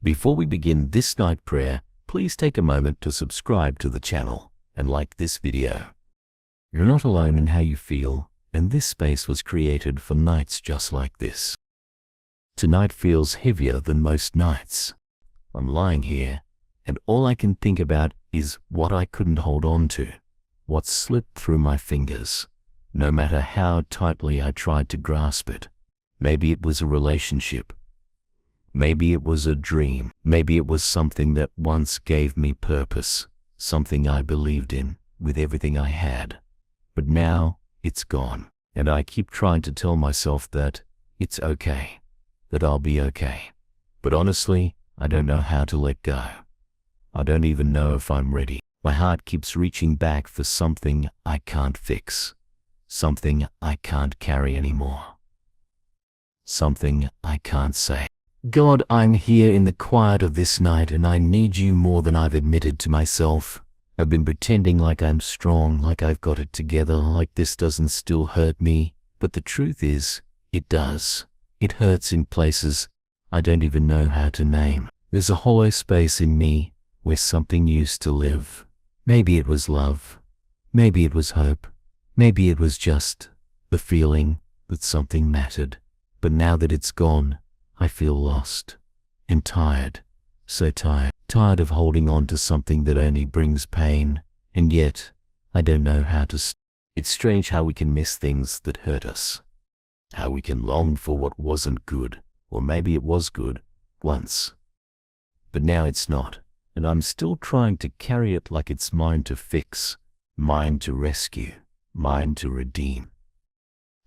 Before we begin this night prayer, please take a moment to subscribe to the channel and like this video. You're not alone in how you feel, and this space was created for nights just like this. Tonight feels heavier than most nights. I'm lying here, and all I can think about is what I couldn't hold on to, what slipped through my fingers, no matter how tightly I tried to grasp it. Maybe it was a relationship. Maybe it was a dream. Maybe it was something that once gave me purpose, something I believed in with everything I had. But now it's gone, and I keep trying to tell myself that it's okay, that I'll be okay. But honestly, I don't know how to let go. I don't even know if I'm ready. My heart keeps reaching back for something I can't fix, something I can't carry anymore, something I can't say. God, I'm here in the quiet of this night, and I need you more than I've admitted to myself. I've been pretending like I'm strong, like I've got it together, like this doesn't still hurt me. But the truth is, it does. It hurts in places I don't even know how to name. There's a hollow space in me where something used to live. Maybe it was love. Maybe it was hope. Maybe it was just the feeling that something mattered. But now that it's gone, I feel lost and tired, so tired of holding on to something that only brings pain, and yet I don't know how to. It's strange how we can miss things that hurt us, how we can long for what wasn't good, or maybe it was good once, but now it's not, and I'm still trying to carry it like it's mine to fix, mine to rescue, mine to redeem.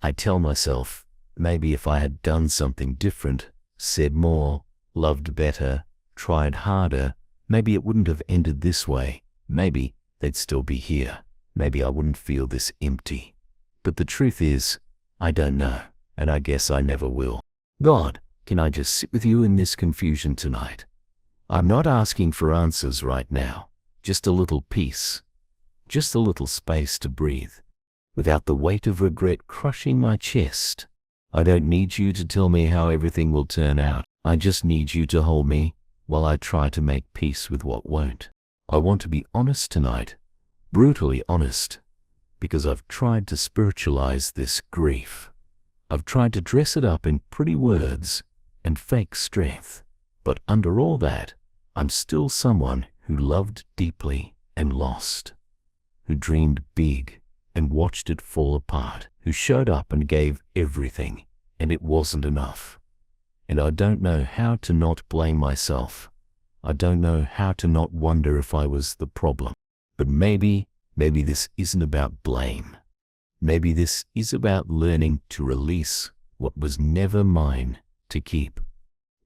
I tell myself, maybe if I had done something different, said more, loved better, tried harder, maybe it wouldn't have ended this way. Maybe they'd still be here. Maybe I wouldn't feel this empty. But the truth is, I don't know, and I guess I never will. God, can I just sit with you in this confusion tonight? I'm not asking for answers right now, just a little peace, just a little space to breathe, without the weight of regret crushing my chest. I don't need you to tell me how everything will turn out. I just need you to hold me while I try to make peace with what won't. I want to be honest tonight, brutally honest, because I've tried to spiritualize this grief. I've tried to dress it up in pretty words and fake strength. But under all that, I'm still someone who loved deeply and lost, who dreamed big and watched it fall apart, who showed up and gave everything, and it wasn't enough. And I don't know how to not blame myself. I don't know how to not wonder if I was the problem. But maybe this isn't about blame. Maybe this is about learning to release what was never mine to keep.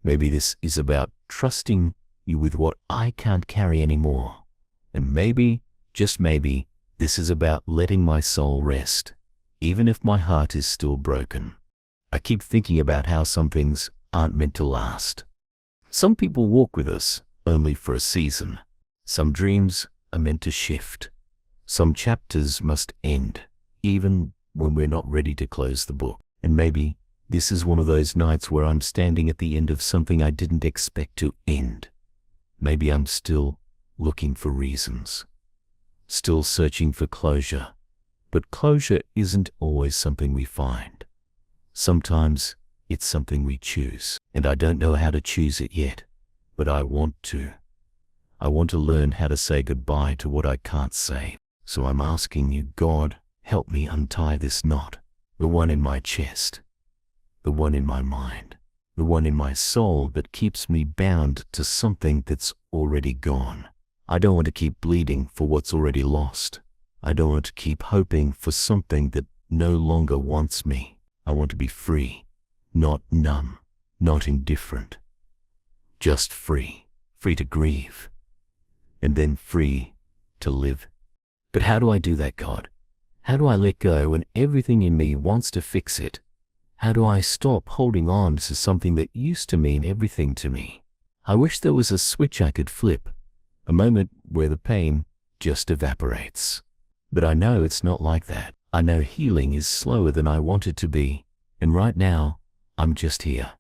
Maybe this is about trusting you with what I can't carry anymore. And maybe, just maybe, this is about letting my soul rest, even if my heart is still broken. I keep thinking about how some things aren't meant to last. Some people walk with us only for a season. Some dreams are meant to shift. Some chapters must end, even when we're not ready to close the book. And maybe this is one of those nights where I'm standing at the end of something I didn't expect to end. Maybe I'm still looking for reasons, still searching for closure. But closure isn't always something we find. Sometimes it's something we choose, and I don't know how to choose it yet, but I want to. I want to learn how to say goodbye to what I can't say. So I'm asking you, God, help me untie this knot, the one in my chest, the one in my mind, the one in my soul that keeps me bound to something that's already gone. I don't want to keep bleeding for what's already lost. I don't want to keep hoping for something that no longer wants me. I want to be free, not numb, not indifferent. Just free, free to grieve, and then free to live. But how do I do that, God? How do I let go when everything in me wants to fix it? How do I stop holding on to something that used to mean everything to me? I wish there was a switch I could flip, a moment where the pain just evaporates. But I know it's not like that. I know healing is slower than I want it to be, and right now, I'm just here.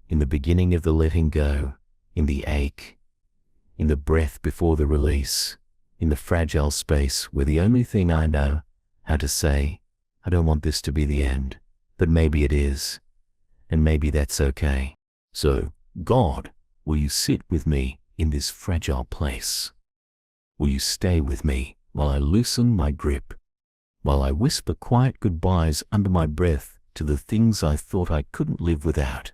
In the beginning of the letting go, in the ache, in the breath before the release, in the fragile space where the only thing I know how to say, I don't want this to be the end, but maybe it is, and maybe that's okay. So, God, will you sit with me in this fragile place? Will you stay with me while I loosen my grip, while I whisper quiet goodbyes under my breath to the things I thought I couldn't live without?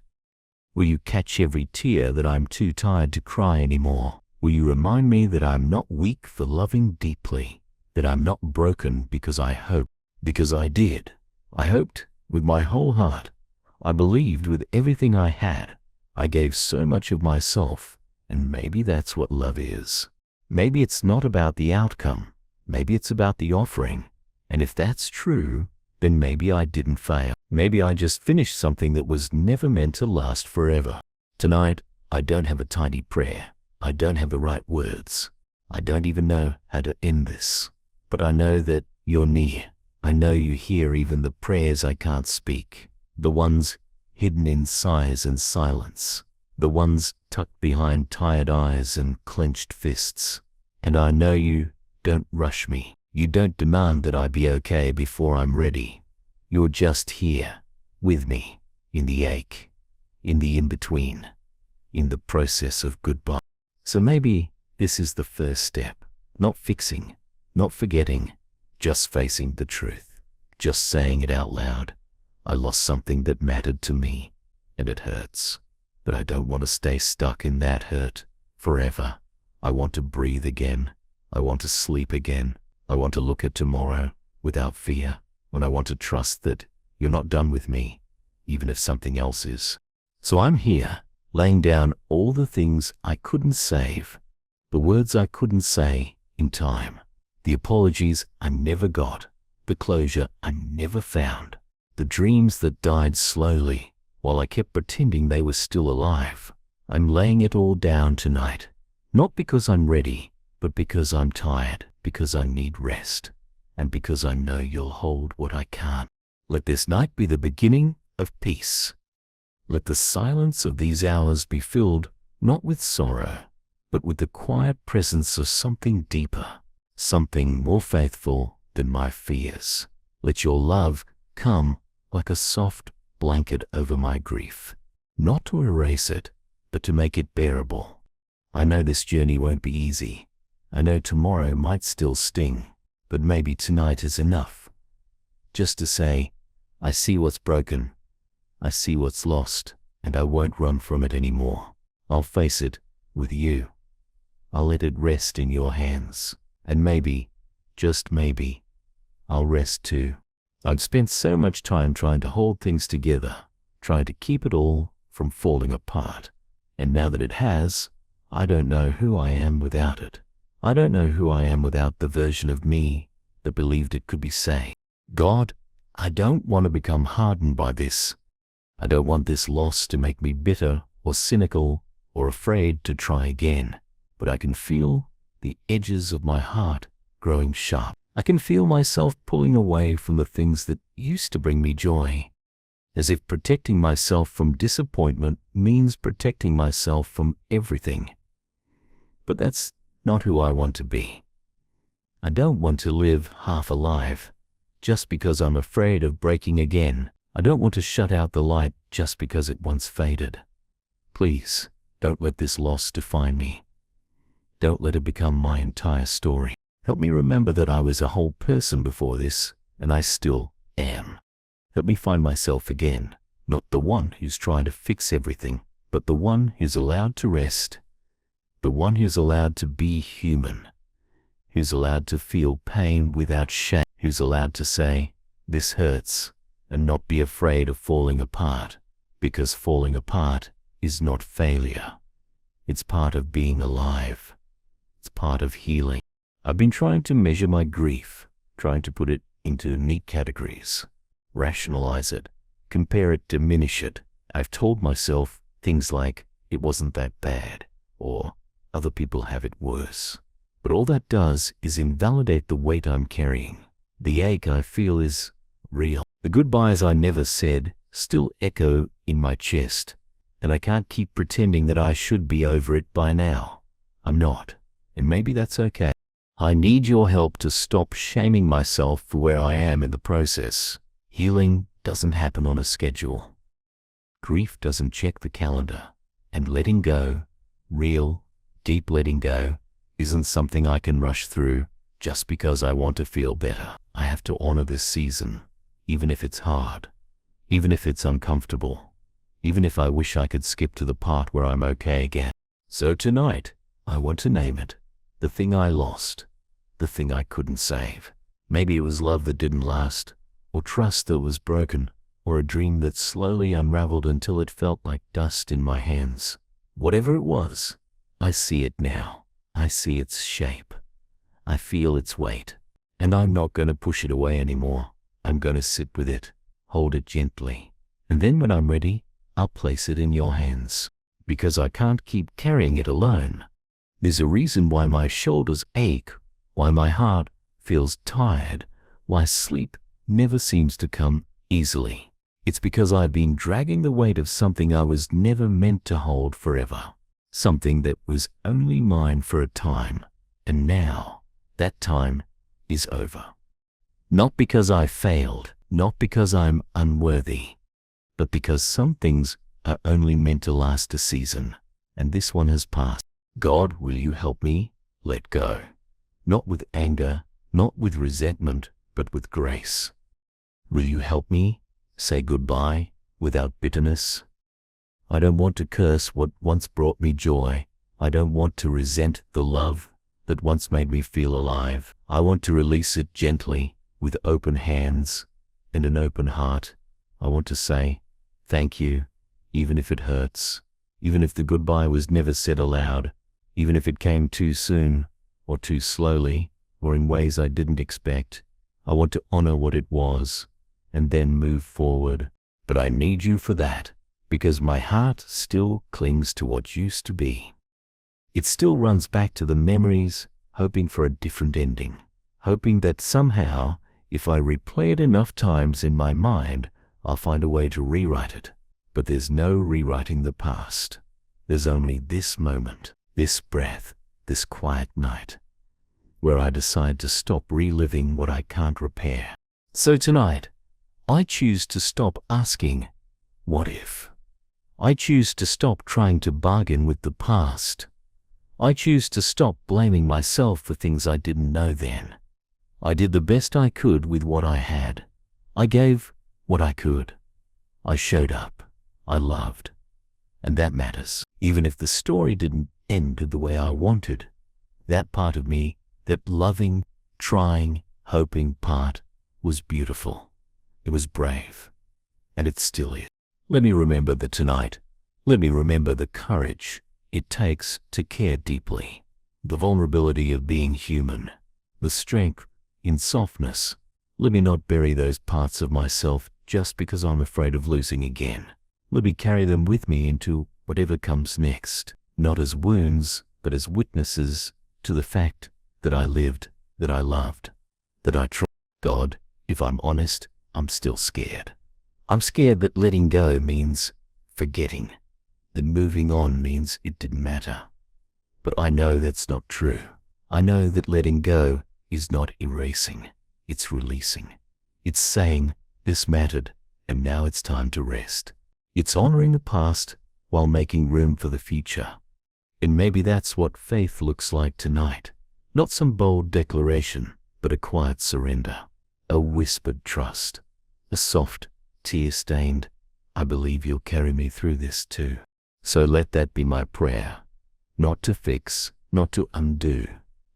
Will you catch every tear that I'm too tired to cry anymore? Will you remind me that I'm not weak for loving deeply, that I'm not broken because I hoped, because I did. I hoped with my whole heart. I believed with everything I had. I gave so much of myself, and maybe that's what love is. Maybe it's not about the outcome. Maybe it's about the offering. And if that's true, then maybe I didn't fail. Maybe I just finished something that was never meant to last forever. Tonight, I don't have a tidy prayer. I don't have the right words. I don't even know how to end this. But I know that you're near. I know you hear even the prayers I can't speak. The ones hidden in sighs and silence. The ones tucked behind tired eyes and clenched fists. And I know you don't rush me. You don't demand that I be okay before I'm ready. You're just here, with me, in the ache, in the in-between, in the process of goodbye. So maybe this is the first step. Not fixing, not forgetting, just facing the truth. Just saying it out loud. I lost something that mattered to me, and it hurts. But I don't want to stay stuck in that hurt forever. I want to breathe again. I want to sleep again. I want to look at tomorrow without fear. And I want to trust that you're not done with me, even if something else is. So I'm here, laying down all the things I couldn't save, the words I couldn't say in time, the apologies I never got, the closure I never found, the dreams that died slowly while I kept pretending they were still alive. I'm laying it all down tonight, not because I'm ready, but because I'm tired, because I need rest, and because I know you'll hold what I can't. Let this night be the beginning of peace. Let the silence of these hours be filled not with sorrow, but with the quiet presence of something deeper, something more faithful than my fears. Let your love come like a soft blanket over my grief, not to erase it, but to make it bearable. I know this journey won't be easy. I know tomorrow might still sting, but maybe tonight is enough. Just to say, I see what's broken, I see what's lost, and I won't run from it anymore. I'll face it with you. I'll let it rest in your hands, and maybe, just maybe, I'll rest too. I've spent so much time trying to hold things together, trying to keep it all from falling apart, and now that it has, I don't know who I am without it. I don't know who I am without the version of me that believed it could be saved. God, I don't want to become hardened by this. I don't want this loss to make me bitter or cynical or afraid to try again. But I can feel the edges of my heart growing sharp. I can feel myself pulling away from the things that used to bring me joy, as if protecting myself from disappointment means protecting myself from everything. But that's not who I want to be. I don't want to live half alive just because I'm afraid of breaking again. I don't want to shut out the light just because it once faded. Please, don't let this loss define me. Don't let it become my entire story. Help me remember that I was a whole person before this, and I still am. Help me find myself again, not the one who's trying to fix everything, but the one who's allowed to rest, the one who's allowed to be human, who's allowed to feel pain without shame, who's allowed to say, this hurts, and not be afraid of falling apart, because falling apart is not failure. It's part of being alive. It's part of healing. I've been trying to measure my grief, trying to put it into neat categories, rationalize it, compare it, diminish it. I've told myself things like, it wasn't that bad, or other people have it worse. But all that does is invalidate the weight I'm carrying. The ache I feel is real. The goodbyes I never said still echo in my chest, And I can't keep pretending that I should be over it by now. I'm not. And maybe that's okay. I need your help to stop shaming myself for where I am in the process. Healing doesn't happen on a schedule. Grief doesn't check the calendar. And letting go, real, deep letting go, isn't something I can rush through just because I want to feel better. I have to honor this season, even if it's hard, even if it's uncomfortable, even if I wish I could skip to the part where I'm okay again. So tonight, I want to name it, the thing I lost, the thing I couldn't save. Maybe it was love that didn't last, or trust that was broken, or a dream that slowly unraveled until it felt like dust in my hands. Whatever it was, I see it now. I see its shape. I feel its weight. And I'm not going to push it away anymore. I'm going to sit with it, hold it gently. And then when I'm ready, I'll place it in your hands. Because I can't keep carrying it alone. There's a reason why my shoulders ache, why my heart feels tired, why sleep never seems to come easily. It's because I've been dragging the weight of something I was never meant to hold forever. Something that was only mine for a time. And now, that time is over. Not because I failed, not because I'm unworthy, but because some things are only meant to last a season, and this one has passed. God, will you help me let go? Not with anger, not with resentment, but with grace. Will you help me say goodbye without bitterness? I don't want to curse what once brought me joy. I don't want to resent the love that once made me feel alive. I want to release it gently, with open hands and an open heart. I want to say thank you, even if it hurts, even if the goodbye was never said aloud, even if it came too soon, or too slowly, or in ways I didn't expect. I want to honor what it was, and then move forward. But I need you for that, because my heart still clings to what used to be. It still runs back to the memories, hoping for a different ending, hoping that somehow, if I replay it enough times in my mind, I'll find a way to rewrite it. But there's no rewriting the past. There's only this moment, this breath, this quiet night, where I decide to stop reliving what I can't repair. So tonight, I choose to stop asking, what if? I choose to stop trying to bargain with the past. I choose to stop blaming myself for things I didn't know then. I did the best I could with what I had. I gave what I could. I showed up. I loved. And that matters. Even if the story didn't end the way I wanted, that part of me, that loving, trying, hoping part, was beautiful. It was brave. And it still is. Let me remember that tonight. Let me remember the courage it takes to care deeply, the vulnerability of being human, the strength in softness. Let me not bury those parts of myself just because I'm afraid of losing again. Let me carry them with me into whatever comes next, not as wounds, but as witnesses to the fact that I lived, that I loved, that I tried. God, if I'm honest, I'm still scared. I'm scared that letting go means forgetting, that moving on means it didn't matter. But I know that's not true. I know that letting go is not erasing, it's releasing. It's saying, this mattered, and now it's time to rest. It's honoring the past while making room for the future. And maybe that's what faith looks like tonight. Not some bold declaration, but a quiet surrender, a whispered trust, a soft, tear-stained, I believe you'll carry me through this too. So let that be my prayer, not to fix, not to undo,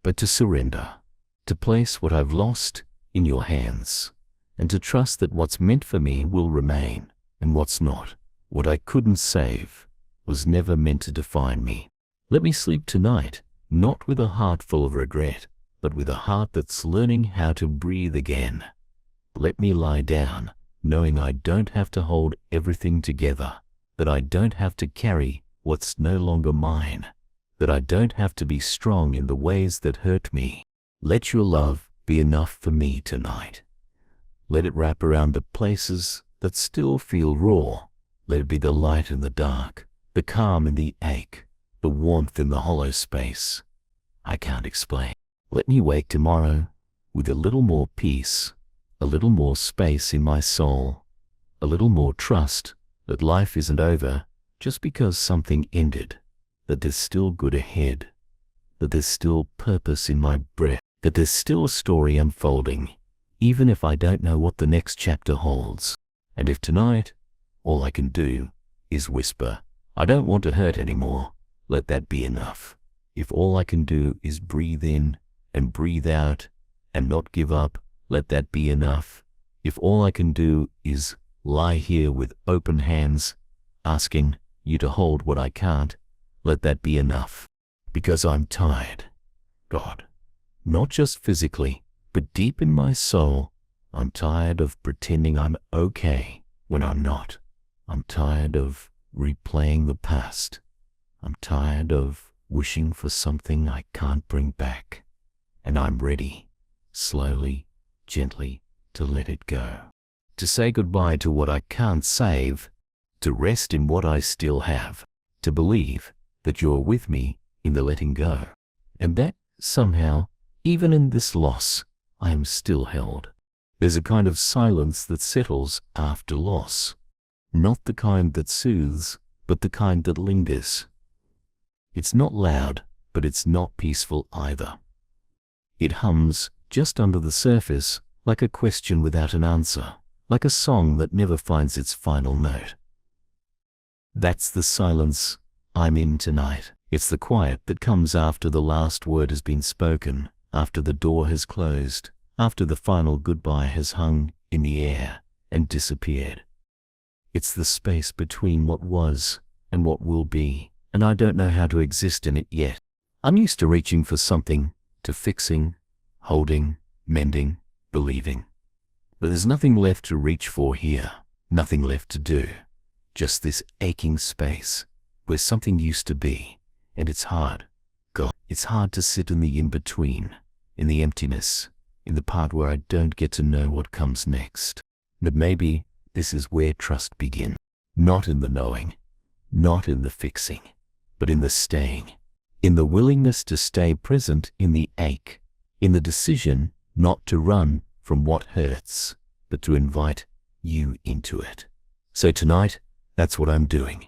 but to surrender, to place what I've lost in your hands, and to trust that what's meant for me will remain, and what's not, what I couldn't save, was never meant to define me. Let me sleep tonight, not with a heart full of regret, but with a heart that's learning how to breathe again. Let me lie down, knowing I don't have to hold everything together, that I don't have to carry what's no longer mine, that I don't have to be strong in the ways that hurt me. Let your love be enough for me tonight. Let it wrap around the places that still feel raw. Let it be the light in the dark, The calm in the ache, the warmth in the hollow space. I can't explain. Let me wake tomorrow with a little more peace, a little more space in my soul, a little more trust that life isn't over just because something ended, that there's still good ahead, that there's still purpose in my breath, that there's still a story unfolding, even if I don't know what the next chapter holds. And if tonight, all I can do is whisper, I don't want to hurt anymore, let that be enough. If all I can do is breathe in and breathe out and not give up, let that be enough. If all I can do is lie here with open hands, asking you to hold what I can't, let that be enough. Because I'm tired, God. Not just physically, but deep in my soul. I'm tired of pretending I'm okay when I'm not. I'm tired of replaying the past. I'm tired of wishing for something I can't bring back. And I'm ready, slowly, gently, to let it go. To say goodbye to what I can't save. To rest in what I still have. To believe that you're with me in the letting go. And that somehow, even in this loss, I am still held. There's a kind of silence that settles after loss. Not the kind that soothes, but the kind that lingers. It's not loud, but it's not peaceful either. It hums just under the surface, like a question without an answer, like a song that never finds its final note. That's the silence I'm in tonight. It's the quiet that comes after the last word has been spoken, after the door has closed, after the final goodbye has hung in the air and disappeared. It's the space between what was and what will be, and I don't know how to exist in it yet. I'm used to reaching for something, to fixing, holding, mending, believing. But there's nothing left to reach for here, nothing left to do. Just this aching space where something used to be, and it's hard. God, it's hard to sit in the in-between, in the emptiness, in the part where I don't get to know what comes next. But maybe this is where trust begins. Not in the knowing, not in the fixing, but in the staying, in the willingness to stay present in the ache, in the decision not to run from what hurts, but to invite you into it. So tonight, that's what I'm doing.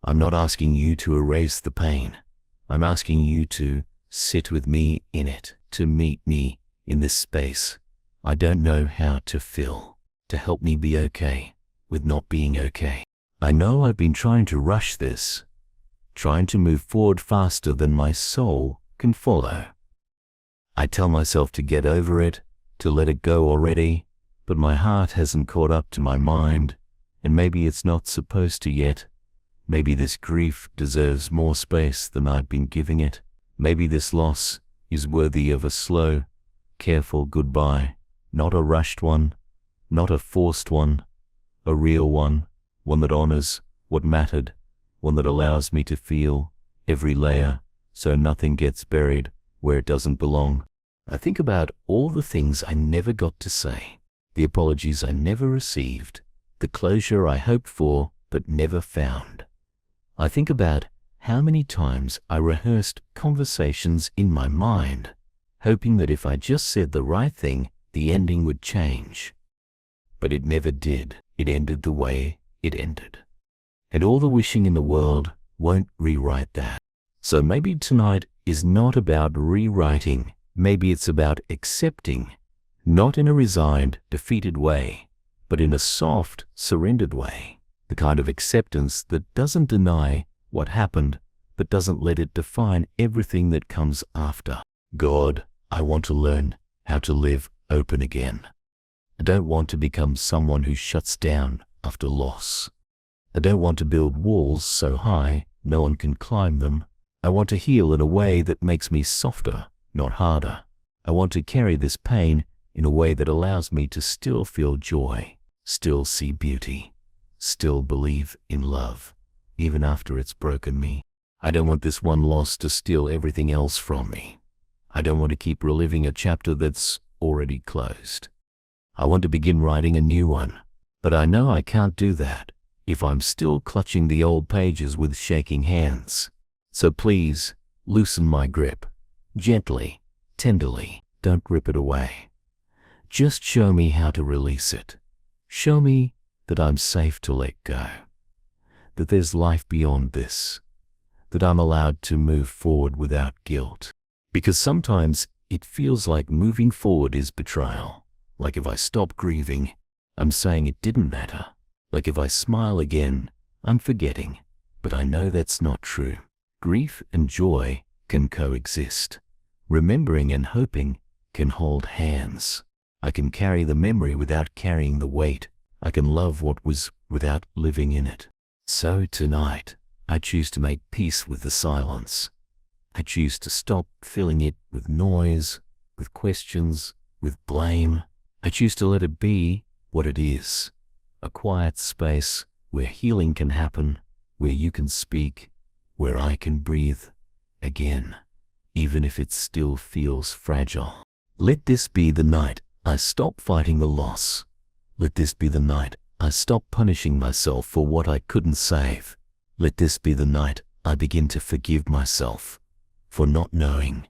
I'm not asking you to erase the pain. I'm asking you to sit with me in it, to meet me in this space I don't know how to fill, to help me be okay with not being okay. I know I've been trying to rush this, trying to move forward faster than my soul can follow. I tell myself to get over it, to let it go already, but my heart hasn't caught up to my mind, and maybe it's not supposed to yet. Maybe this grief deserves more space than I've been giving it. Maybe this loss is worthy of a slow, careful goodbye, not a rushed one, not a forced one, a real one that honors what mattered, one that allows me to feel every layer so nothing gets buried where it doesn't belong. I think about all the things I never got to say, the apologies I never received, the closure I hoped for but never found. I think about how many times I rehearsed conversations in my mind, hoping that if I just said the right thing, the ending would change. But it never did. It ended the way it ended. And all the wishing in the world won't rewrite that. So maybe tonight is not about rewriting. Maybe it's about accepting, not in a resigned, defeated way, but in a soft, surrendered way. The kind of acceptance that doesn't deny what happened, but doesn't let it define everything that comes after. God, I want to learn how to live open again. I don't want to become someone who shuts down after loss. I don't want to build walls so high no one can climb them. I want to heal in a way that makes me softer, not harder. I want to carry this pain in a way that allows me to still feel joy, still see beauty, still believe in love, even after it's broken me. I don't want this one loss to steal everything else from me. I don't want to keep reliving a chapter that's already closed. I want to begin writing a new one, but I know I can't do that if I'm still clutching the old pages with shaking hands. So please, loosen my grip. Gently, tenderly, don't rip it away. Just show me how to release it. Show me that I'm safe to let go. That there's life beyond this. That I'm allowed to move forward without guilt. Because sometimes it feels like moving forward is betrayal. Like if I stop grieving, I'm saying it didn't matter. Like if I smile again, I'm forgetting. But I know that's not true. Grief and joy can coexist. Remembering and hoping can hold hands. I can carry the memory without carrying the weight. I can love what was without living in it. So tonight, I choose to make peace with the silence. I choose to stop filling it with noise, with questions, with blame. I choose to let it be what it is. A quiet space where healing can happen, where you can speak, where I can breathe again, even if it still feels fragile. Let this be the night I stop fighting the loss. Let this be the night I stop punishing myself for what I couldn't save. Let this be the night I begin to forgive myself for not knowing,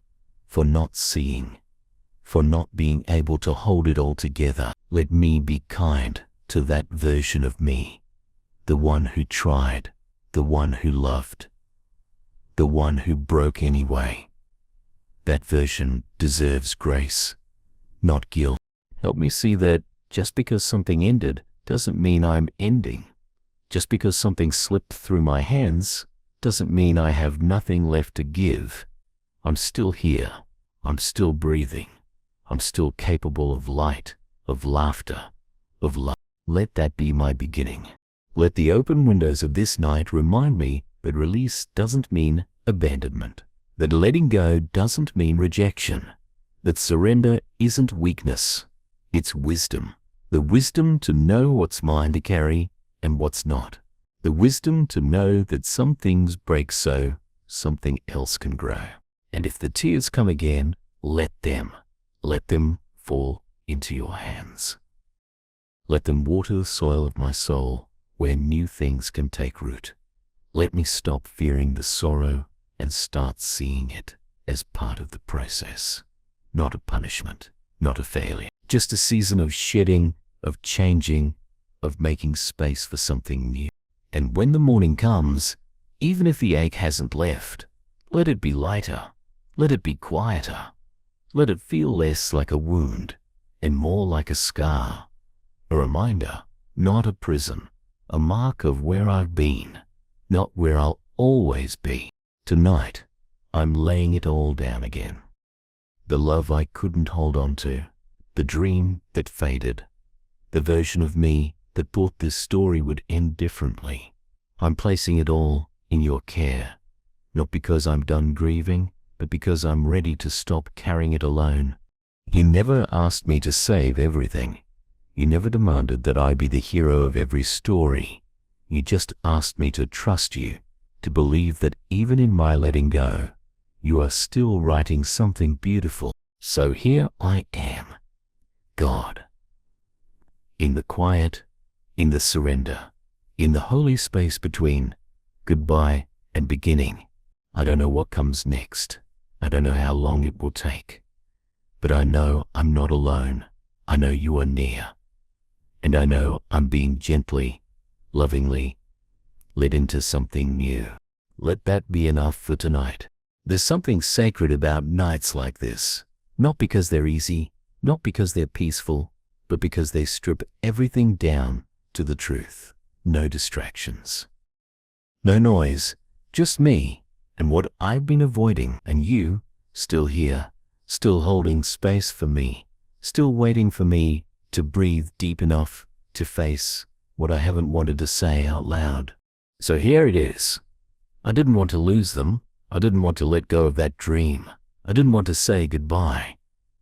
for not seeing, for not being able to hold it all together. Let me be kind to that version of me, the one who tried, the one who loved, the one who broke anyway. That version deserves grace, not guilt. Help me see that just because something ended doesn't mean I'm ending. Just because something slipped through my hands doesn't mean I have nothing left to give. I'm still here. I'm still breathing. I'm still capable of light, of laughter, of love. Let that be my beginning. Let the open windows of this night remind me that release doesn't mean abandonment, that letting go doesn't mean rejection, that surrender isn't weakness, it's wisdom. The wisdom to know what's mine to carry and what's not. The wisdom to know that some things break so something else can grow. And if the tears come again, let them fall into your hands. Let them water the soil of my soul where new things can take root. Let me stop fearing the sorrow and start seeing it as part of the process. Not a punishment, not a failure. Just a season of shedding, of changing, of making space for something new. And when the morning comes, even if the ache hasn't left, let it be lighter. Let it be quieter. Let it feel less like a wound and more like a scar. A reminder, not a prison. A mark of where I've been, not where I'll always be. Tonight, I'm laying it all down again. The love I couldn't hold on to, the dream that faded, the version of me that thought this story would end differently. I'm placing it all in your care, not because I'm done grieving, but because I'm ready to stop carrying it alone. You never asked me to save everything. You never demanded that I be the hero of every story. You just asked me to trust you, to believe that even in my letting go, you are still writing something beautiful. So here I am, God. In the quiet, in the surrender, in the holy space between goodbye and beginning. I don't know what comes next. I don't know how long it will take. But I know I'm not alone. I know you are near. And I know I'm being gently, lovingly led into something new. Let that be enough for tonight. There's something sacred about nights like this. Not because they're easy, not because they're peaceful, but because they strip everything down to the truth. No distractions. No noise, just me and what I've been avoiding, and you, still here, still holding space for me, still waiting for me to breathe deep enough to face what I haven't wanted to say out loud. So here it is. I didn't want to lose them. I didn't want to let go of that dream. I didn't want to say goodbye.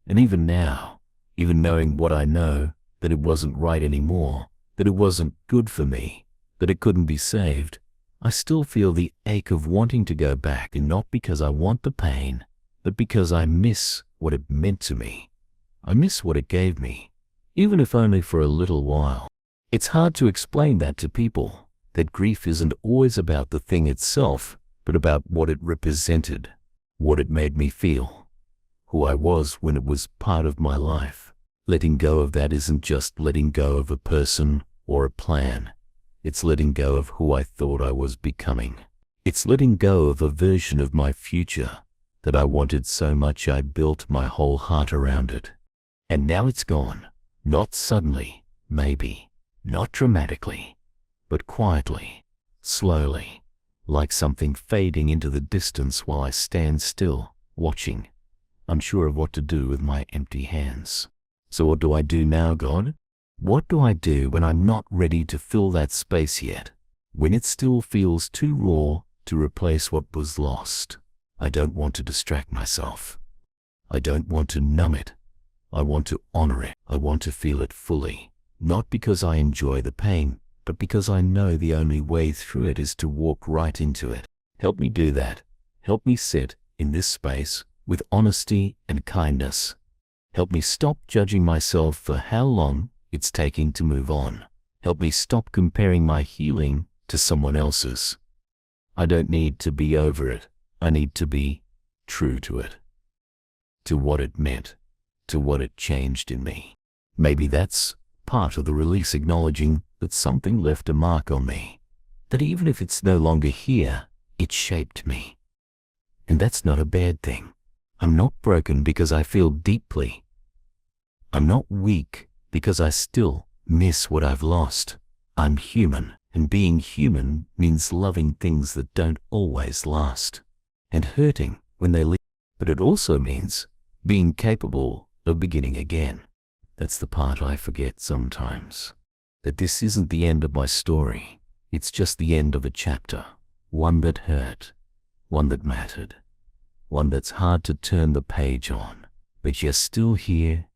And even now, even knowing what I know, that it wasn't right anymore, that it wasn't good for me, that it couldn't be saved, I still feel the ache of wanting to go back, and not because I want the pain, but because I miss what it meant to me. I miss what it gave me, even if only for a little while. It's hard to explain that to people. That grief isn't always about the thing itself, but about what it represented, what it made me feel, who I was when it was part of my life. Letting go of that isn't just letting go of a person or a plan. It's letting go of who I thought I was becoming. It's letting go of a version of my future that I wanted so much I built my whole heart around it. And now it's gone. Not suddenly, maybe, not dramatically, but quietly, slowly, like something fading into the distance while I stand still, watching, unsure of what to do with my empty hands. So what do I do now, God? What do I do when I'm not ready to fill that space yet? When it still feels too raw to replace what was lost? I don't want to distract myself. I don't want to numb it. I want to honor it. I want to feel it fully, not because I enjoy the pain, but because I know the only way through it is to walk right into it. Help me do that. Help me sit in this space with honesty and kindness. Help me stop judging myself for how long it's taking to move on. Help me stop comparing my healing to someone else's. I don't need to be over it. I need to be true to it, to what it meant, to what it changed in me. Maybe that's part of the release, acknowledging that something left a mark on me, that even if it's no longer here, it shaped me. And that's not a bad thing. I'm not broken because I feel deeply. I'm not weak because I still miss what I've lost. I'm human, and being human means loving things that don't always last, and hurting when they leave. But it also means being capable of beginning again. That's the part I forget sometimes. That this isn't the end of my story. It's just the end of a chapter. One that hurt. One that mattered. One that's hard to turn the page on. But you're still here,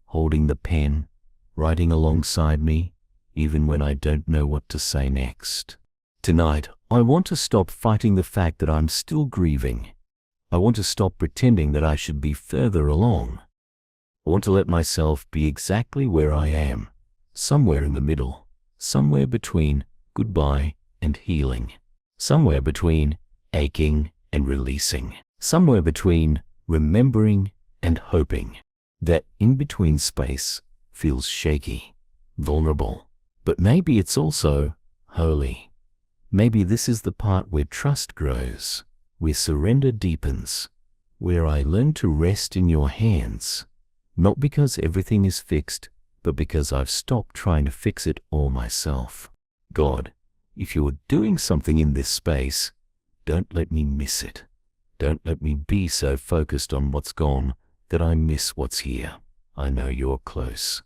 holding the pen, writing alongside me, even when I don't know what to say next. Tonight, I want to stop fighting the fact that I'm still grieving. I want to stop pretending that I should be further along. I want to let myself be exactly where I am, somewhere in the middle, somewhere between goodbye and healing, somewhere between aching and releasing, somewhere between remembering and hoping. That in-between space feels shaky, vulnerable, but maybe it's also holy. Maybe this is the part where trust grows, where surrender deepens, where I learn to rest in your hands, not because everything is fixed, but because I've stopped trying to fix it all myself. God, if you're doing something in this space, don't let me miss it. Don't let me be so focused on what's gone that I miss what's here. I know you're close.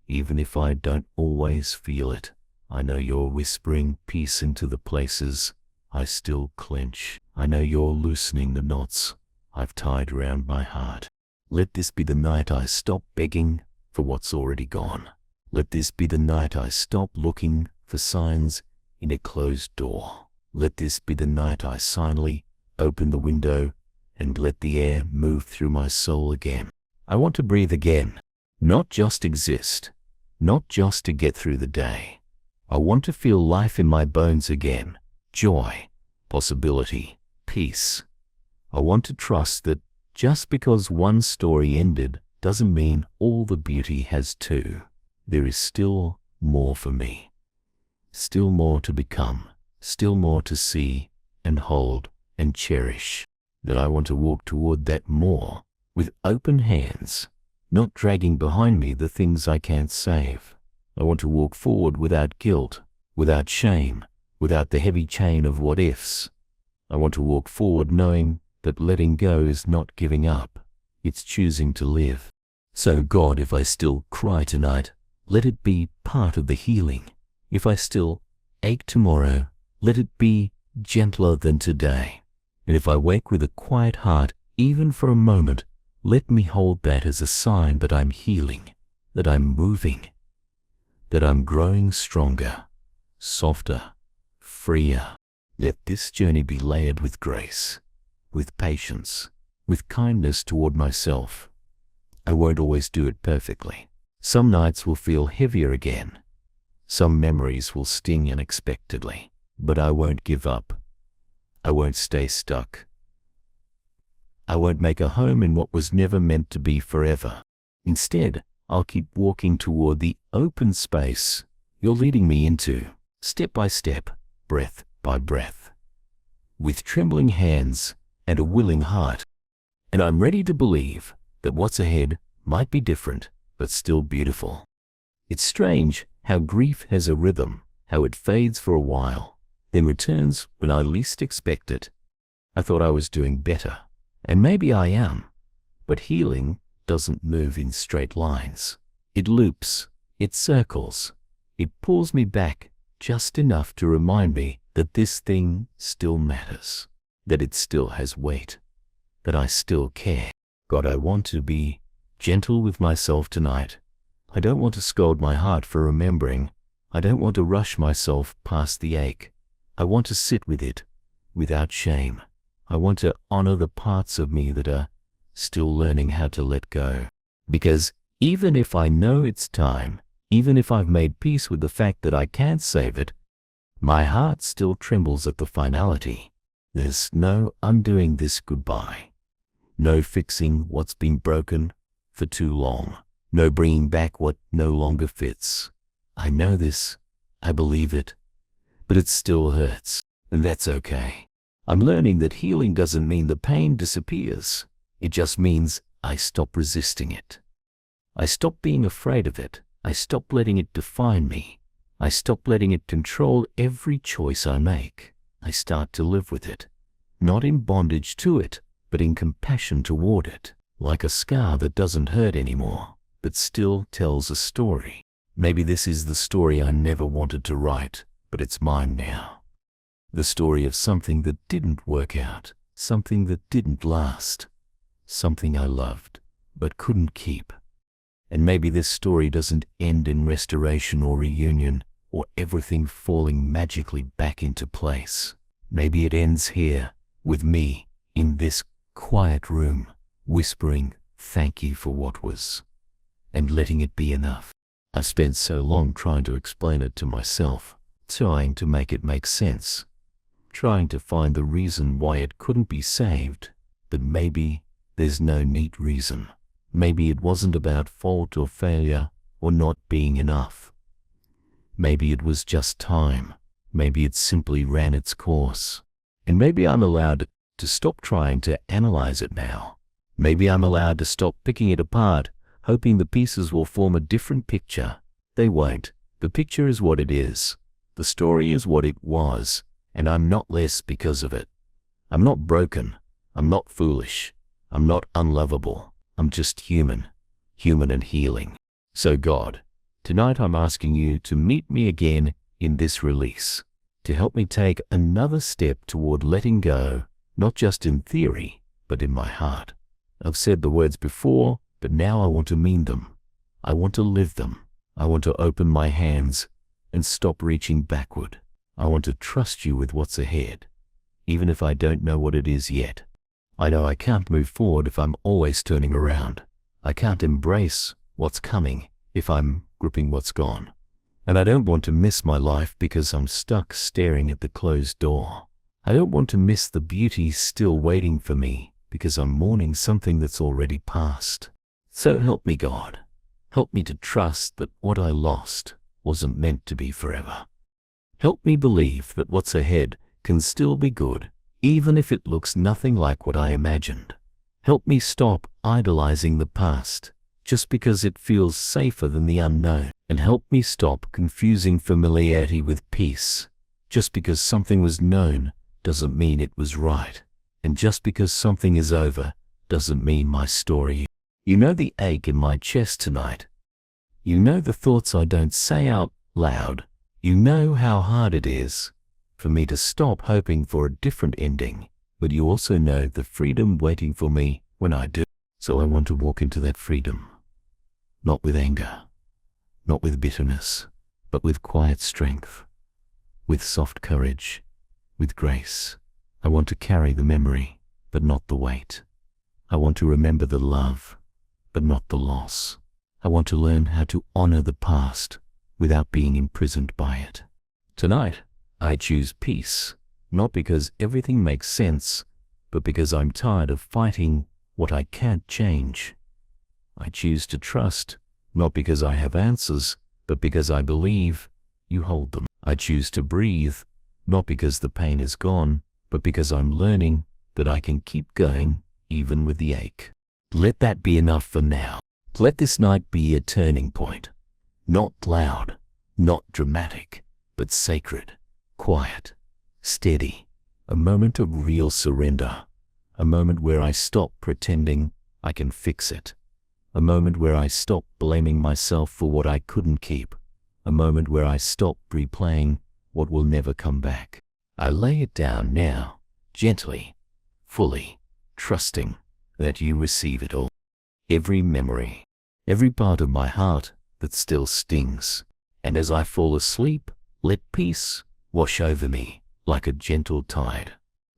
Even if I don't always feel it, I know you're whispering peace into the places I still clench. I know you're loosening the knots I've tied around my heart. Let this be the night I stop begging for what's already gone. Let this be the night I stop looking for signs in a closed door. Let this be the night I silently open the window and let the air move through my soul again. I want to breathe again, not just exist, not just to get through the day. I want to feel life in my bones again, joy, possibility, peace. I want to trust that just because one story ended doesn't mean all the beauty has too. There is still more for me, still more to become, still more to see and hold and cherish. That I want to walk toward that more with open hands, not dragging behind me the things I can't save. I want to walk forward without guilt, without shame, without the heavy chain of what ifs. I want to walk forward knowing that letting go is not giving up, it's choosing to live. So God, if I still cry tonight, let it be part of the healing. If I still ache tomorrow, let it be gentler than today. And if I wake with a quiet heart, even for a moment, let me hold that as a sign that I'm healing, that I'm moving, that I'm growing stronger, softer, freer. Let this journey be layered with grace, with patience, with kindness toward myself. I won't always do it perfectly. Some nights will feel heavier again. Some memories will sting unexpectedly. But I won't give up. I won't stay stuck. I won't make a home in what was never meant to be forever. Instead, I'll keep walking toward the open space you're leading me into, step by step, breath by breath, with trembling hands and a willing heart. And I'm ready to believe that what's ahead might be different, but still beautiful. It's strange how grief has a rhythm, how it fades for a while, then returns when I least expect it. I thought I was doing better, and maybe I am, but healing doesn't move in straight lines. It loops, it circles, it pulls me back just enough to remind me that this thing still matters, that it still has weight, that I still care. God, I want to be gentle with myself tonight. I don't want to scold my heart for remembering. I don't want to rush myself past the ache. I want to sit with it without shame. I want to honor the parts of me that are still learning how to let go. Because even if I know it's time, even if I've made peace with the fact that I can't save it, my heart still trembles at the finality. There's no undoing this goodbye. No fixing what's been broken for too long. No bringing back what no longer fits. I know this. I believe it. But it still hurts. And that's okay. I'm learning that healing doesn't mean the pain disappears. It just means I stop resisting it. I stop being afraid of it. I stop letting it define me. I stop letting it control every choice I make. I start to live with it. Not in bondage to it, but in compassion toward it. Like a scar that doesn't hurt anymore, but still tells a story. Maybe this is the story I never wanted to write, but it's mine now. The story of something that didn't work out, something that didn't last, something I loved, but couldn't keep. And maybe this story doesn't end in restoration or reunion, or everything falling magically back into place. Maybe it ends here, with me, in this quiet room, whispering, thank you for what was, and letting it be enough. I spent so long trying to explain it to myself, trying to make it make sense, trying to find the reason why it couldn't be saved, but maybe there's no neat reason. Maybe it wasn't about fault or failure or not being enough. Maybe it was just time. Maybe it simply ran its course. And maybe I'm allowed to stop trying to analyze it now. Maybe I'm allowed to stop picking it apart, hoping the pieces will form a different picture. They won't. The picture is what it is. The story is what it was, and I'm not less because of it. I'm not broken. I'm not foolish. I'm not unlovable. I'm just human and healing. So God, tonight I'm asking you to meet me again in this release, to help me take another step toward letting go, not just in theory, but in my heart. I've said the words before, but now I want to mean them. I want to live them. I want to open my hands and stop reaching backward. I want to trust you with what's ahead, even if I don't know what it is yet. I know I can't move forward if I'm always turning around. I can't embrace what's coming if I'm gripping what's gone. And I don't want to miss my life because I'm stuck staring at the closed door. I don't want to miss the beauty still waiting for me because I'm mourning something that's already passed. So help me, God. Help me to trust that what I lost wasn't meant to be forever. Help me believe that what's ahead can still be good, even if it looks nothing like what I imagined. Help me stop idolizing the past just because it feels safer than the unknown, and help me stop confusing familiarity with peace. Just because something was known doesn't mean it was right, and just because something is over doesn't mean my story. You know the ache in my chest tonight. You know the thoughts I don't say out loud. You know how hard it is for me to stop hoping for a different ending, but you also know the freedom waiting for me when I do. So I want to walk into that freedom, not with anger, not with bitterness, but with quiet strength, with soft courage, with grace. I want to carry the memory, but not the weight. I want to remember the love, but not the loss. I want to learn how to honor the past without being imprisoned by it. Tonight, I choose peace, not because everything makes sense, but because I'm tired of fighting what I can't change. I choose to trust, not because I have answers, but because I believe you hold them. I choose to breathe, not because the pain is gone, but because I'm learning that I can keep going even with the ache. Let that be enough for now. Let this night be a turning point. Not loud, not dramatic, but sacred, quiet, steady. A moment of real surrender. A moment where I stop pretending I can fix it. A moment where I stop blaming myself for what I couldn't keep. A moment where I stop replaying what will never come back. I lay it down now, gently, fully, trusting that you receive it all. Every memory, every part of my heart that still stings. And as I fall asleep, let peace wash over me like a gentle tide.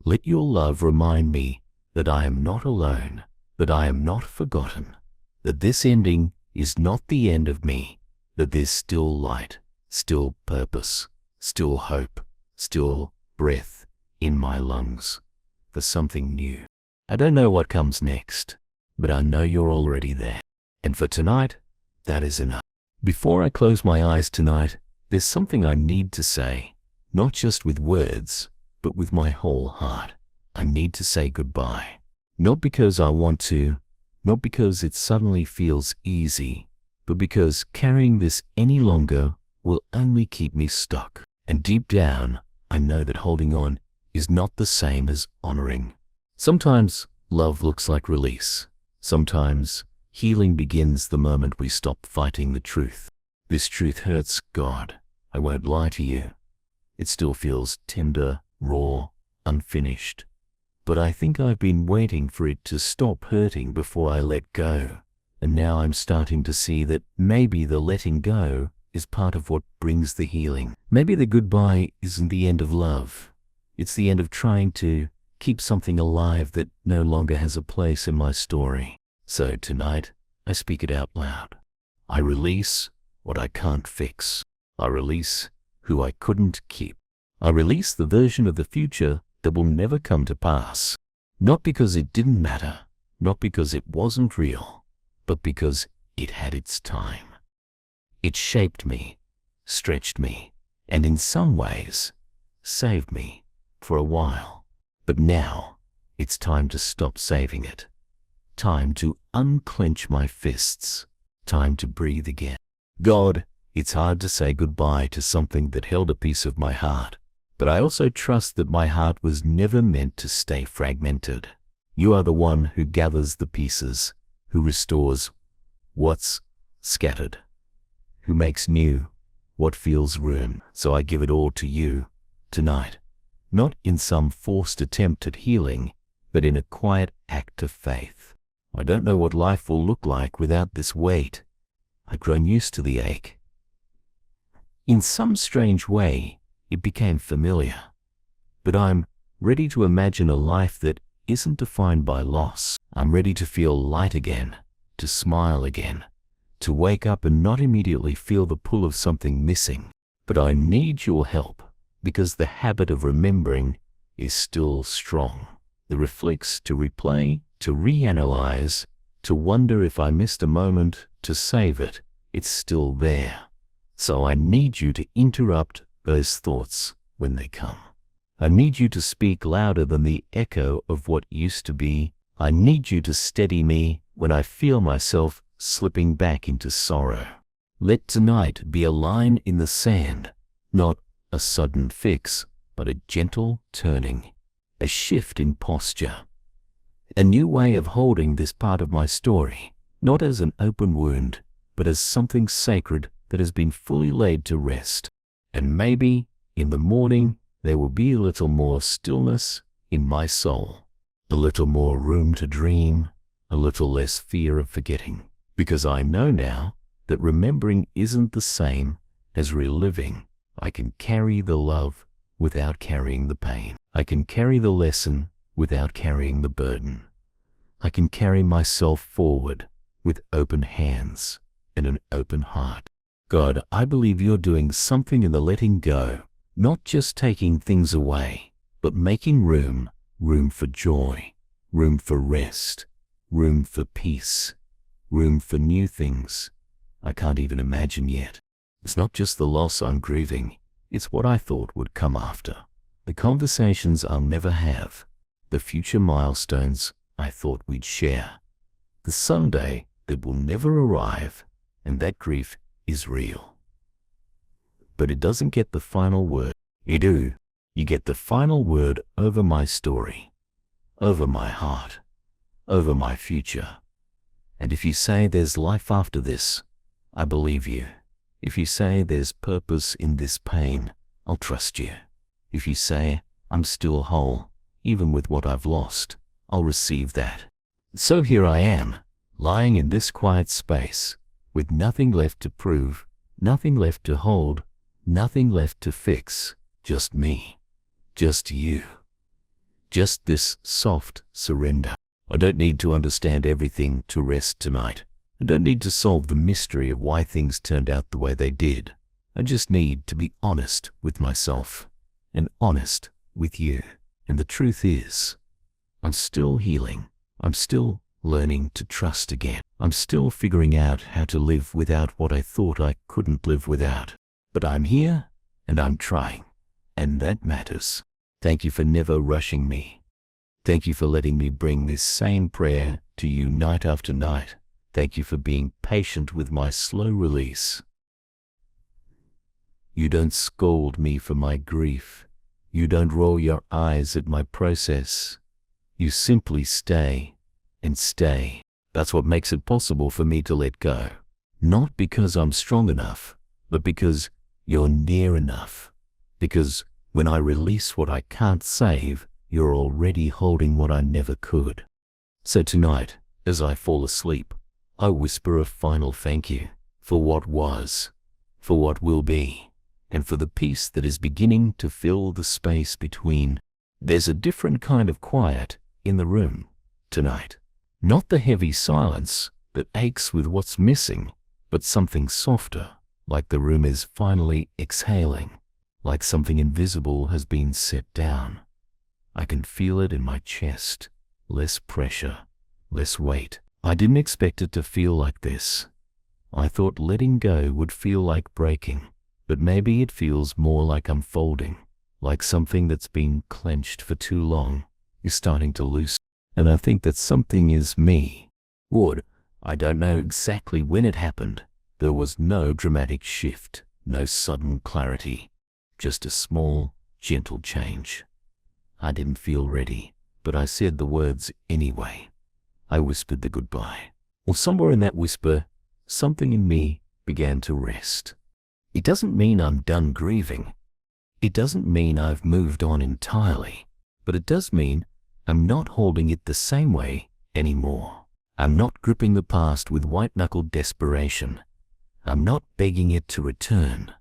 Let your love remind me that I am not alone, that I am not forgotten, that this ending is not the end of me, that there's still light, still purpose, still hope, still breath in my lungs for something new. I don't know what comes next, but I know you're already there. And for tonight, that is enough. Before I close my eyes tonight, there's something I need to say, not just with words, but with my whole heart. I need to say goodbye. Not because I want to, not because it suddenly feels easy, but because carrying this any longer will only keep me stuck. And deep down, I know that holding on is not the same as honoring. Sometimes love looks like release. Sometimes healing begins the moment we stop fighting the truth. This truth hurts, God. I won't lie to you. It still feels tender, raw, unfinished. But I think I've been waiting for it to stop hurting before I let go. And now I'm starting to see that maybe the letting go is part of what brings the healing. Maybe the goodbye isn't the end of love. It's the end of trying to keep something alive that no longer has a place in my story. So tonight, I speak it out loud. I release what I can't fix. I release who I couldn't keep. I release the version of the future that will never come to pass. Not because it didn't matter, not because it wasn't real, but because it had its time. It shaped me, stretched me, and in some ways, saved me for a while. But now, it's time to stop saving it. Time to unclench my fists. Time to breathe again. God, it's hard to say goodbye to something that held a piece of my heart, but I also trust that my heart was never meant to stay fragmented. You are the one who gathers the pieces, who restores what's scattered, who makes new what feels ruined. So I give it all to you tonight, not in some forced attempt at healing, but in a quiet act of faith. I don't know what life will look like without this weight. I've grown used to the ache. In some strange way, it became familiar. But I'm ready to imagine a life that isn't defined by loss. I'm ready to feel light again, to smile again, to wake up and not immediately feel the pull of something missing. But I need your help, because the habit of remembering is still strong. The reflex to replay, to reanalyze, to wonder if I missed a moment, to save it, it's still there. So I need you to interrupt those thoughts when they come. I need you to speak louder than the echo of what used to be. I need you to steady me when I feel myself slipping back into sorrow. Let tonight be a line in the sand, not a sudden fix, but a gentle turning, a shift in posture, a new way of holding this part of my story, not as an open wound, but as something sacred that has been fully laid to rest. And maybe in the morning there will be a little more stillness in my soul, a little more room to dream, a little less fear of forgetting, because I know now that remembering isn't the same as reliving. I can carry the love without carrying the pain. I can carry the lesson without carrying the burden. I can carry myself forward with open hands and an open heart. God, I believe you're doing something in the letting go Not just taking things away, but making room for joy, room for rest, room for peace, room for new things I can't even imagine yet. It's not just the loss I'm grieving, it's what I thought would come after. The conversations I'll never have, the future milestones I thought we'd share, the Sunday that will never arrive, and that grief is real. But it doesn't get the final word. You do. You get the final word over my story, over my heart, over my future. And if you say there's life after this, I believe you. If you say there's purpose in this pain, I'll trust you. If you say I'm still whole, even with what I've lost, I'll receive that. So here I am, lying in this quiet space, with nothing left to prove, nothing left to hold, nothing left to fix, just me, just you. Just this soft surrender. I don't need to understand everything to rest tonight. I don't need to solve the mystery of why things turned out the way they did. I just need to be honest with myself and honest with you. And the truth is, I'm still healing. I'm still learning to trust again. I'm still figuring out how to live without what I thought I couldn't live without. But I'm here and I'm trying, and that matters. Thank you for never rushing me. Thank you for letting me bring this same prayer to you night after night. Thank you for being patient with my slow release. You don't scold me for my grief. You don't roll your eyes at my process. You simply stay and stay. That's what makes it possible for me to let go. Not because I'm strong enough, but because you're near enough. Because when I release what I can't save, you're already holding what I never could. So tonight, as I fall asleep, I whisper a final thank you for what was, for what will be, and for the peace that is beginning to fill the space between. There's a different kind of quiet in the room tonight. Not the heavy silence that aches with what's missing, but something softer, like the room is finally exhaling, like something invisible has been set down. I can feel it in my chest, less pressure, less weight. I didn't expect it to feel like this. I thought letting go would feel like breaking, but maybe it feels more like unfolding, like something that's been clenched for too long is starting to loosen. And I think that something is me. I don't know exactly when it happened. There was no dramatic shift, no sudden clarity, just a small, gentle change. I didn't feel ready, but I said the words anyway. I whispered the goodbye. Well, somewhere in that whisper, something in me began to rest. It doesn't mean I'm done grieving. It doesn't mean I've moved on entirely, but it does mean I'm not holding it the same way anymore. I'm not gripping the past with white-knuckled desperation. I'm not begging it to return.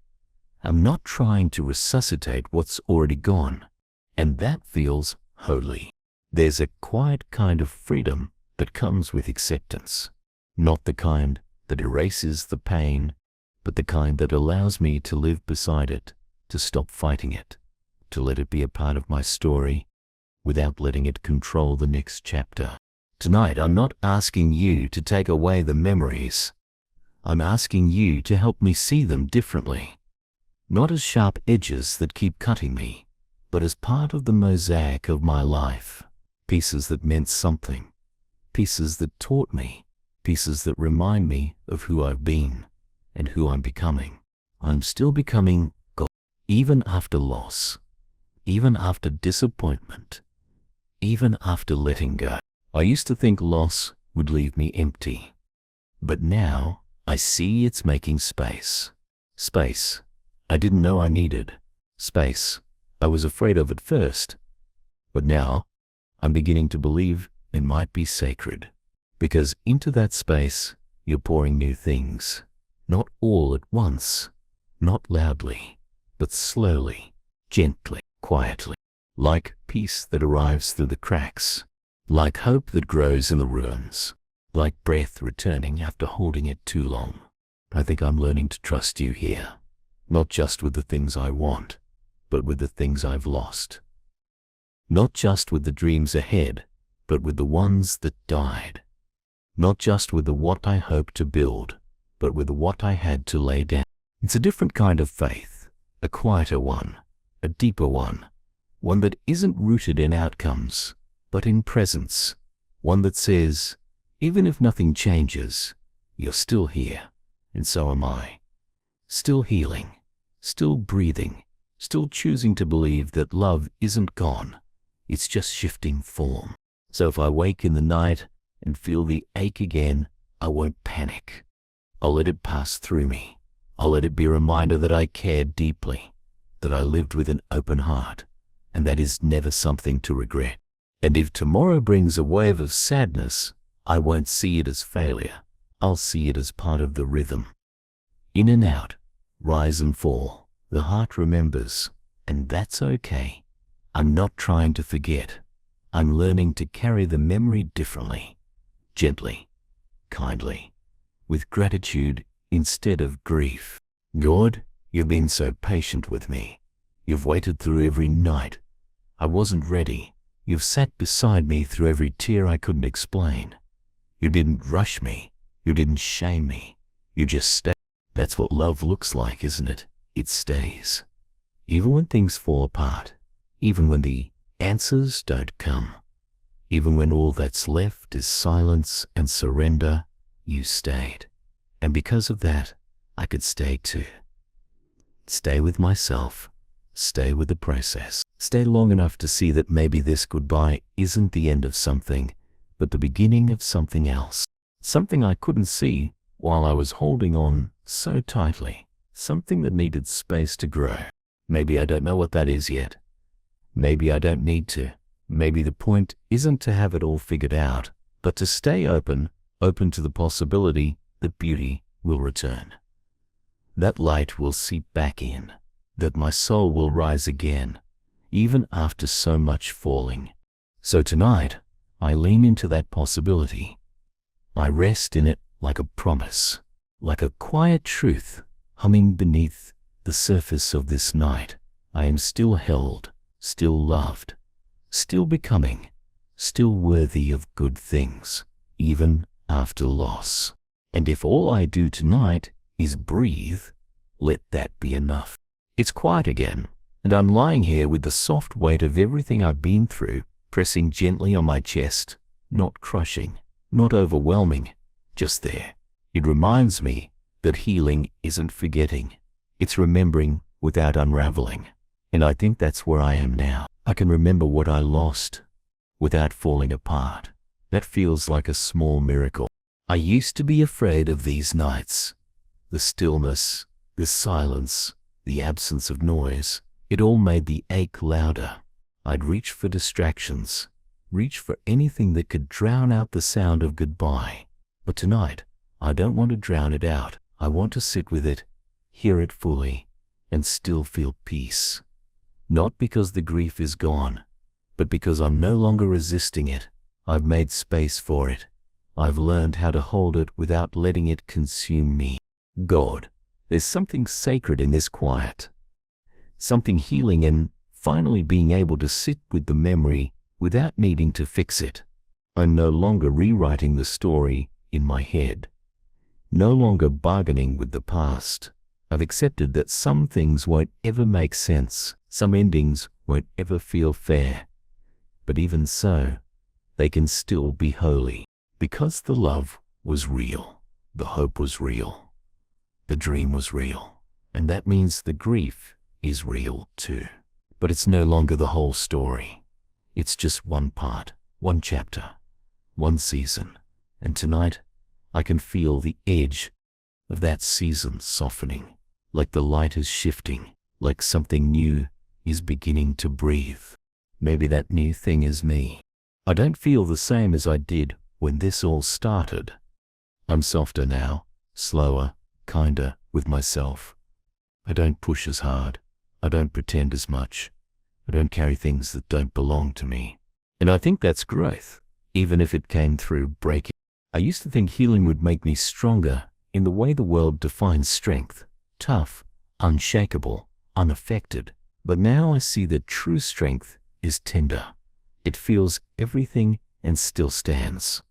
I'm not trying to resuscitate what's already gone. And that feels holy. There's a quiet kind of freedom that comes with acceptance. Not the kind that erases the pain, but the kind that allows me to live beside it, to stop fighting it, to let it be a part of my story without letting it control the next chapter. Tonight, I'm not asking you to take away the memories. I'm asking you to help me see them differently. Not as sharp edges that keep cutting me, but as part of the mosaic of my life. Pieces that meant something. Pieces that taught me. Pieces that remind me of who I've been and who I'm becoming. I'm still becoming God, even after loss, even after disappointment, even after letting go. I used to think loss would leave me empty, but now I see it's making space. Space I didn't know I needed. Space I was afraid of at first, but now I'm beginning to believe it might be sacred, because into that space you're pouring new things, not all at once, not loudly, but slowly, gently, quietly, like peace that arrives through the cracks, like hope that grows in the ruins, like breath returning after holding it too long. I think I'm learning to trust you here, not just with the things I want, but with the things I've lost. Not just with the dreams ahead, but with the ones that died. Not just with the what I hope to build, but with the what I had to lay down. It's a different kind of faith, a quieter one, a deeper one that isn't rooted in outcomes, but in presence, one that says, even if nothing changes, you're still here, and so am I. Still healing, still breathing, still choosing to believe that love isn't gone, it's just shifting form. So if I wake in the night and feel the ache again, I won't panic. I'll let it pass through me. I'll let it be a reminder that I cared deeply, that I lived with an open heart, and that is never something to regret. And if tomorrow brings a wave of sadness, I won't see it as failure. I'll see it as part of the rhythm. In and out, rise and fall, the heart remembers, and that's okay. I'm not trying to forget. I'm learning to carry the memory differently, gently, kindly, with gratitude instead of grief. God, you've been so patient with me. You've waited through every night I wasn't ready. You've sat beside me through every tear I couldn't explain. You didn't rush me. You didn't shame me. You just stayed. That's what love looks like, isn't it? It stays. Even when things fall apart. Even when the answers don't come. Even when all that's left is silence and surrender, you stayed. And because of that, I could stay too. Stay with myself. Stay with the process. Stay long enough to see that maybe this goodbye isn't the end of something, but the beginning of something else. Something I couldn't see while I was holding on so tightly. Something that needed space to grow. Maybe I don't know what that is yet. Maybe I don't need to. Maybe the point isn't to have it all figured out, but to stay open to the possibility that beauty will return. That light will seep back in. That my soul will rise again, even after so much falling. So tonight, I lean into that possibility. I rest in it like a promise, like a quiet truth humming beneath the surface of this night. I am still held, still loved, still becoming, still worthy of good things, even after loss. And if all I do tonight is breathe, let that be enough. It's quiet again, and I'm lying here with the soft weight of everything I've been through, pressing gently on my chest, not crushing, not overwhelming, just there. It reminds me that healing isn't forgetting, it's remembering without unraveling. And I think that's where I am now. I can remember what I lost without falling apart. That feels like a small miracle. I used to be afraid of these nights. The stillness, the silence, the absence of noise, it all made the ache louder. I'd reach for distractions, reach for anything that could drown out the sound of goodbye. But tonight, I don't want to drown it out. I want to sit with it, hear it fully, and still feel peace. Not because the grief is gone, but because I'm no longer resisting it. I've made space for it. I've learned how to hold it without letting it consume me. God, there's something sacred in this quiet. Something healing in finally being able to sit with the memory without needing to fix it. I'm no longer rewriting the story in my head. No longer bargaining with the past. I've accepted that some things won't ever make sense. Some endings won't ever feel fair. But even so, they can still be holy. Because the love was real. The hope was real. The dream was real. And that means the grief is real too. But it's no longer the whole story. It's just one part, one chapter, one season. And tonight, I can feel the edge of that season softening, like the light is shifting, like something new is beginning to breathe. Maybe that new thing is me. I don't feel the same as I did when this all started. I'm softer now, slower, kinder with myself. I don't push as hard. I don't pretend as much. I don't carry things that don't belong to me. And I think that's growth, even if it came through breaking. I used to think healing would make me stronger in the way the world defines strength. Tough, unshakable, unaffected. But now I see that true strength is tender. It feels everything and still stands.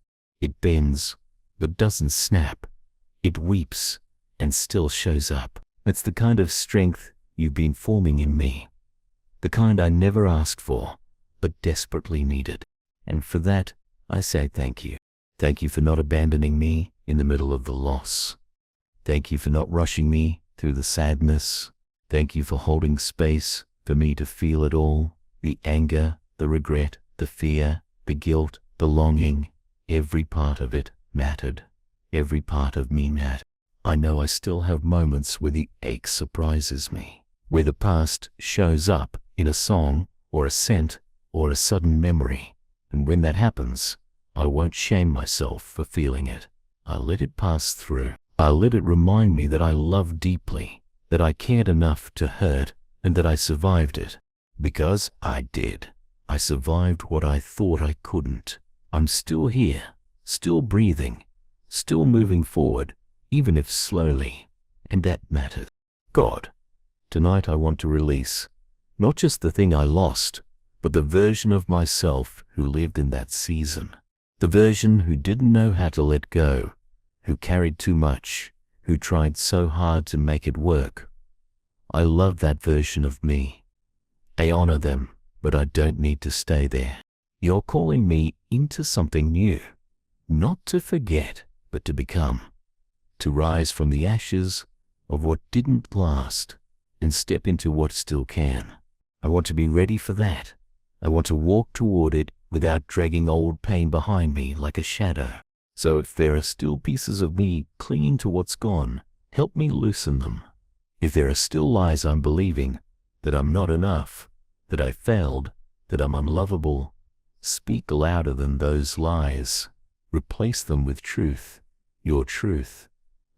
It bends, but doesn't snap. It weeps and still shows up. It's the kind of strength you've been forming in me. The kind I never asked for, but desperately needed. And for that, I say thank you. Thank you for not abandoning me in the middle of the loss. Thank you for not rushing me through the sadness. Thank you for holding space for me to feel it all. The anger, the regret, the fear, the guilt, the longing. Every part of it mattered. Every part of me mattered. I know I still have moments where the ache surprises me, where the past shows up in a song or a scent or a sudden memory. And when that happens, I won't shame myself for feeling it. I'll let it pass through. I'll let it remind me that I loved deeply, that I cared enough to hurt, and that I survived it. Because I did. I survived what I thought I couldn't. I'm still here, still breathing, still moving forward, even if slowly, and that matters. God, tonight I want to release, not just the thing I lost, but the version of myself who lived in that season. The version who didn't know how to let go, who carried too much, who tried so hard to make it work. I love that version of me. I honor them, but I don't need to stay there. You're calling me into something new, not to forget, but to become, to rise from the ashes of what didn't last and step into what still can. I want to be ready for that. I want to walk toward it without dragging old pain behind me like a shadow. So if there are still pieces of me clinging to what's gone, help me loosen them. If there are still lies I'm believing, that I'm not enough, that I failed, that I'm unlovable, speak louder than those lies. Replace them with truth, your truth,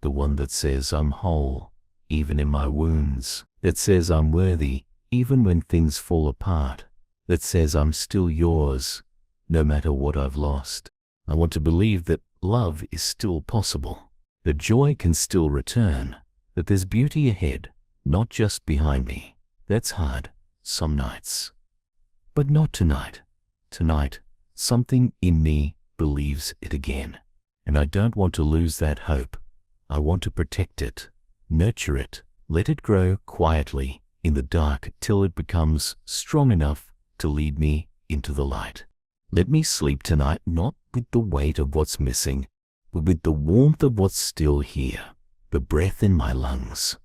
the one that says I'm whole, even in my wounds, that says I'm worthy, even when things fall apart, that says I'm still yours, no matter what I've lost. I want to believe that love is still possible, that joy can still return, that there's beauty ahead, not just behind me. That's hard, some nights. But not tonight. Tonight, something in me believes it again. And I don't want to lose that hope. I want to protect it, nurture it, let it grow quietly in the dark till it becomes strong enough to lead me into the light. Let me sleep tonight not with the weight of what's missing, but with the warmth of what's still here, the breath in my lungs,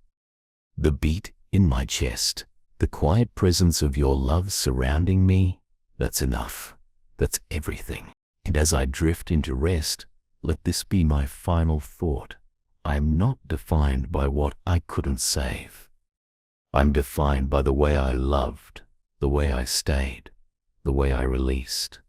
the beat in my chest, the quiet presence of your love surrounding me. That's enough. That's everything. And as I drift into rest, let this be my final thought. I am not defined by what I couldn't save. I'm defined by the way I loved, the way I stayed, the way I released,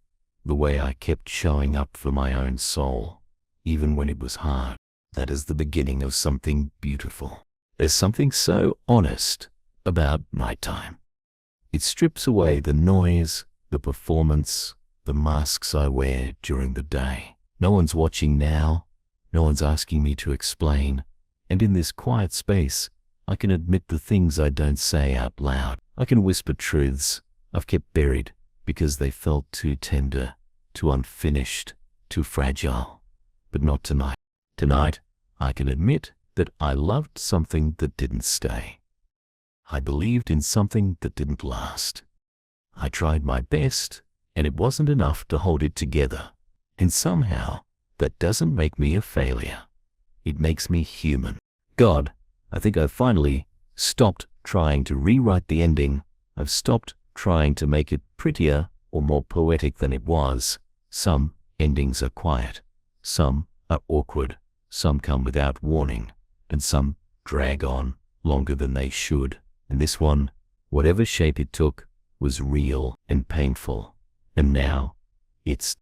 the way I kept showing up for my own soul, even when it was hard. That is the beginning of something beautiful. There's something so honest about nighttime. It strips away the noise, the performance, the masks I wear during the day. No one's watching now. No one's asking me to explain. And in this quiet space, I can admit the things I don't say out loud. I can whisper truths I've kept buried because they felt too tender, too unfinished, too fragile. But not tonight. Tonight, I can admit that I loved something that didn't stay. I believed in something that didn't last. I tried my best, and it wasn't enough to hold it together. And somehow, that doesn't make me a failure. It makes me human. God, I think I've finally stopped trying to rewrite the ending. I've stopped trying to make it prettier or more poetic than it was. Some endings are quiet. Some are awkward. Some come without warning. And some drag on longer than they should. And this one, whatever shape it took, was real and painful. And now, it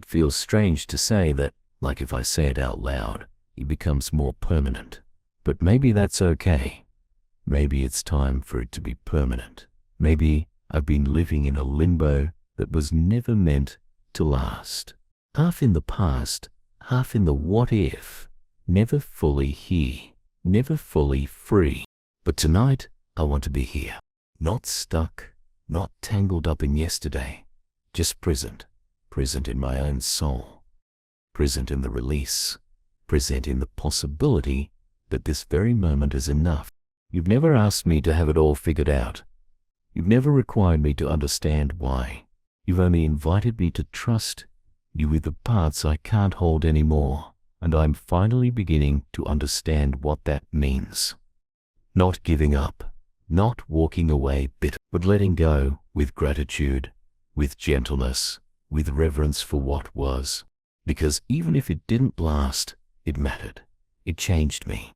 feels strange to say that, like if I say it out loud, it becomes more permanent. But maybe that's okay. Maybe it's time for it to be permanent. Maybe I've been living in a limbo that was never meant to last. Half in the past, half in the what if. Never fully here, never fully free. But tonight, I want to be here. Not stuck, not tangled up in yesterday, just present, present in my own soul, present in the release, present in the possibility that this very moment is enough. You've never asked me to have it all figured out. You've never required me to understand why. You've only invited me to trust you with the parts I can't hold anymore, and I'm finally beginning to understand what that means. Not giving up, not walking away bitter, but letting go with gratitude, with gentleness, with reverence for what was. Because even if it didn't last, it mattered. It changed me.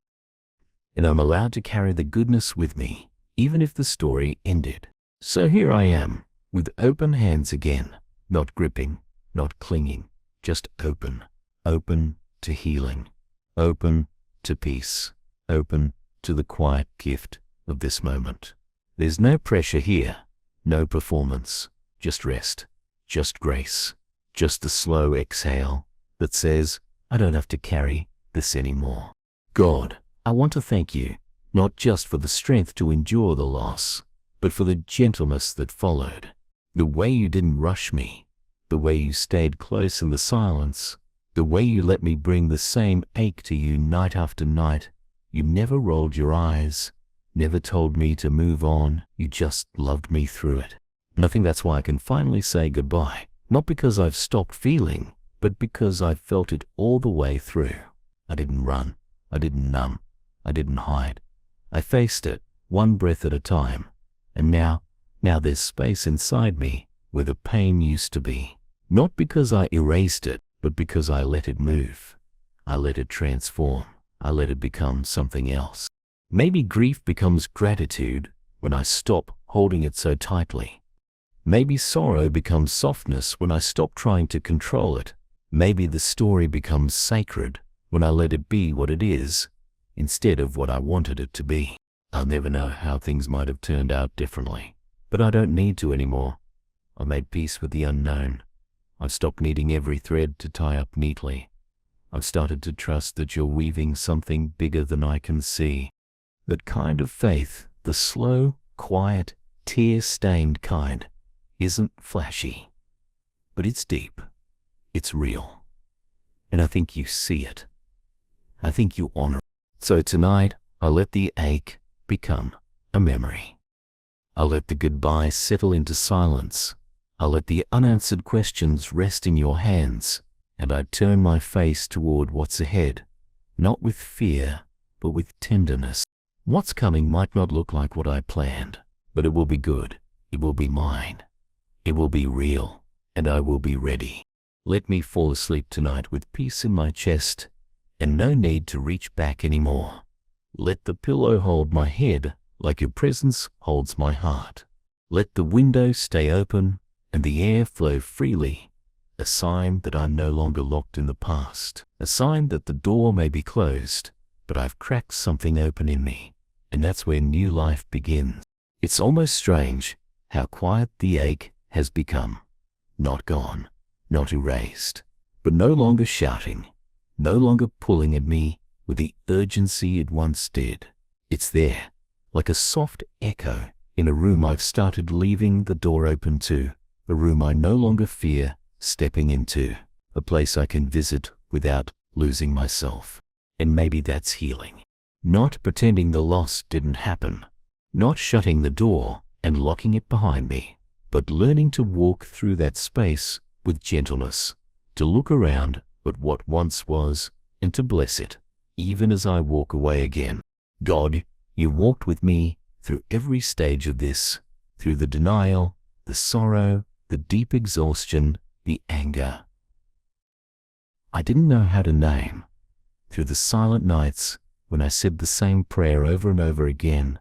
And I'm allowed to carry the goodness with me, even if the story ended. So here I am, with open hands again, not gripping, not clinging, just open, open to healing, open to peace, open to the quiet gift of this moment. There's no pressure here, no performance, just rest, just grace, just the slow exhale that says, I don't have to carry this anymore. God, I want to thank you, not just for the strength to endure the loss, but for the gentleness that followed. The way you didn't rush me, the way you stayed close in the silence, the way you let me bring the same ache to you night after night. You never rolled your eyes, never told me to move on. You just loved me through it. And I think that's why I can finally say goodbye. Not because I've stopped feeling, but because I felt it all the way through. I didn't run. I didn't numb. I didn't hide. I faced it, one breath at a time. And now there's space inside me where the pain used to be. Not because I erased it, but because I let it move. I let it transform. I let it become something else. Maybe grief becomes gratitude when I stop holding it so tightly. Maybe sorrow becomes softness when I stop trying to control it. Maybe the story becomes sacred when I let it be what it is, instead of what I wanted it to be. I'll never know how things might have turned out differently, but I don't need to anymore. I made peace with the unknown. I've stopped needing every thread to tie up neatly. I've started to trust that you're weaving something bigger than I can see. That kind of faith, the slow, quiet, tear-stained kind, isn't flashy, but it's deep. It's real. And I think you see it. I think you honor it. So tonight, I'll let the ache become a memory. I'll let the goodbye settle into silence. I'll let the unanswered questions rest in your hands, and I turn my face toward what's ahead, not with fear, but with tenderness. What's coming might not look like what I planned, but it will be good. It will be mine. It will be real, and I will be ready. Let me fall asleep tonight with peace in my chest, and no need to reach back anymore. Let the pillow hold my head like your presence holds my heart. Let the window stay open and the air flow freely, a sign that I'm no longer locked in the past, a sign that the door may be closed, but I've cracked something open in me, and that's where new life begins. It's almost strange how quiet the ache has become. Not gone, not erased, but no longer shouting, no longer pulling at me with the urgency it once did. It's there, like a soft echo in a room I've started leaving the door open to, a room I no longer fear stepping into, a place I can visit without losing myself. And maybe that's healing. Not pretending the loss didn't happen, not shutting the door and locking it behind me, but learning to walk through that space with gentleness, to look around at what once was and to bless it, even as I walk away again. God, you walked with me through every stage of this, through the denial, the sorrow, the deep exhaustion, the anger I didn't know how to name, through the silent nights when I said the same prayer over and over again,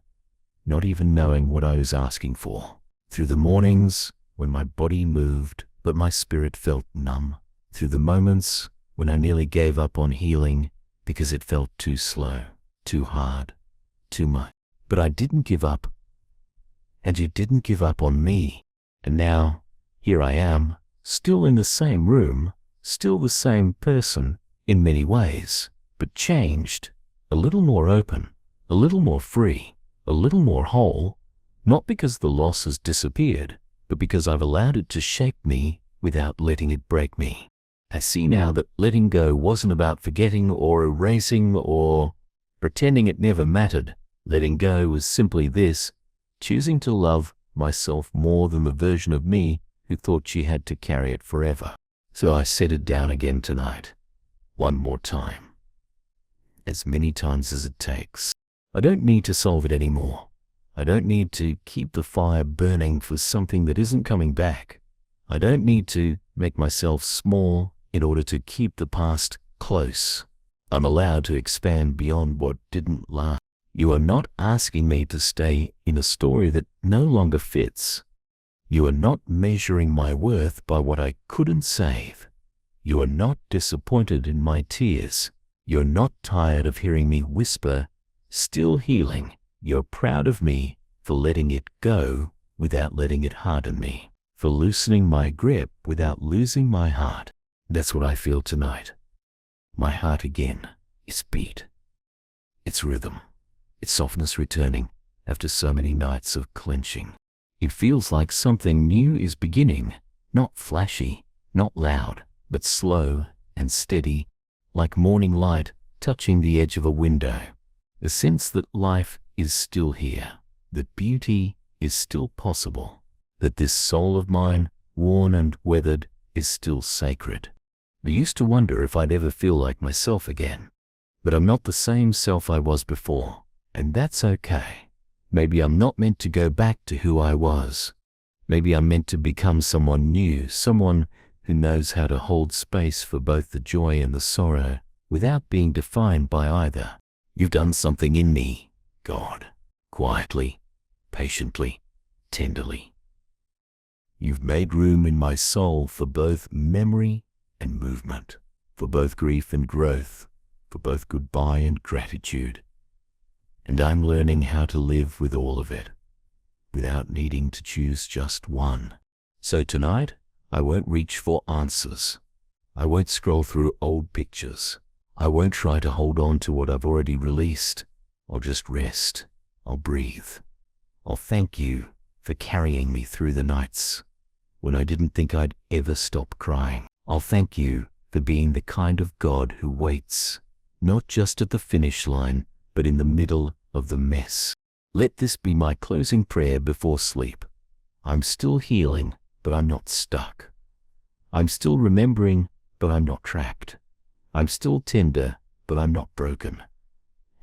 not even knowing what I was asking for, through the mornings when my body moved but my spirit felt numb, through the moments when I nearly gave up on healing because it felt too slow, too hard, too much. But I didn't give up, and you didn't give up on me. And now, here I am, still in the same room, still the same person in many ways, but changed, a little more open, a little more free, a little more whole, Not because the loss has disappeared, but because I've allowed it to shape me without letting it break me. I see now that letting go wasn't about forgetting or erasing or pretending it never mattered. Letting go was simply this: choosing to love myself more than the version of me who thought she had to carry it forever. So I set it down again tonight. One more time. As many times as it takes. I don't need to solve it anymore. I don't need to keep the fire burning for something that isn't coming back. I don't need to make myself small in order to keep the past close. I'm allowed to expand beyond what didn't last. You are not asking me to stay in a story that no longer fits. You are not measuring my worth by what I couldn't save. You are not disappointed in my tears. You're not tired of hearing me whisper, "Still healing." You're proud of me for letting it go without letting it harden me, for loosening my grip without losing my heart. That's what I feel tonight. My heart again, its beat, its rhythm, its softness returning after so many nights of clenching. It feels like something new is beginning, not flashy, not loud, but slow and steady, like morning light touching the edge of a window. A sense that life is still here, that beauty is still possible, that this soul of mine, worn and weathered, is still sacred. I used to wonder if I'd ever feel like myself again, but I'm not the same self I was before, and that's okay. Maybe I'm not meant to go back to who I was. Maybe I'm meant to become someone new, someone who knows how to hold space for both the joy and the sorrow without being defined by either. You've done something in me, God, quietly, patiently, tenderly. You've made room in my soul for both memory and movement, for both grief and growth, for both goodbye and gratitude. And I'm learning how to live with all of it, without needing to choose just one. So tonight, I won't reach for answers. I won't scroll through old pictures. I won't try to hold on to what I've already released. I'll just rest. I'll breathe. I'll thank you for carrying me through the nights when I didn't think I'd ever stop crying. I'll thank you for being the kind of God who waits, not just at the finish line, but in the middle of the mess. Let this be my closing prayer before sleep. I'm still healing, but I'm not stuck. I'm still remembering, but I'm not trapped. I'm still tender, but I'm not broken.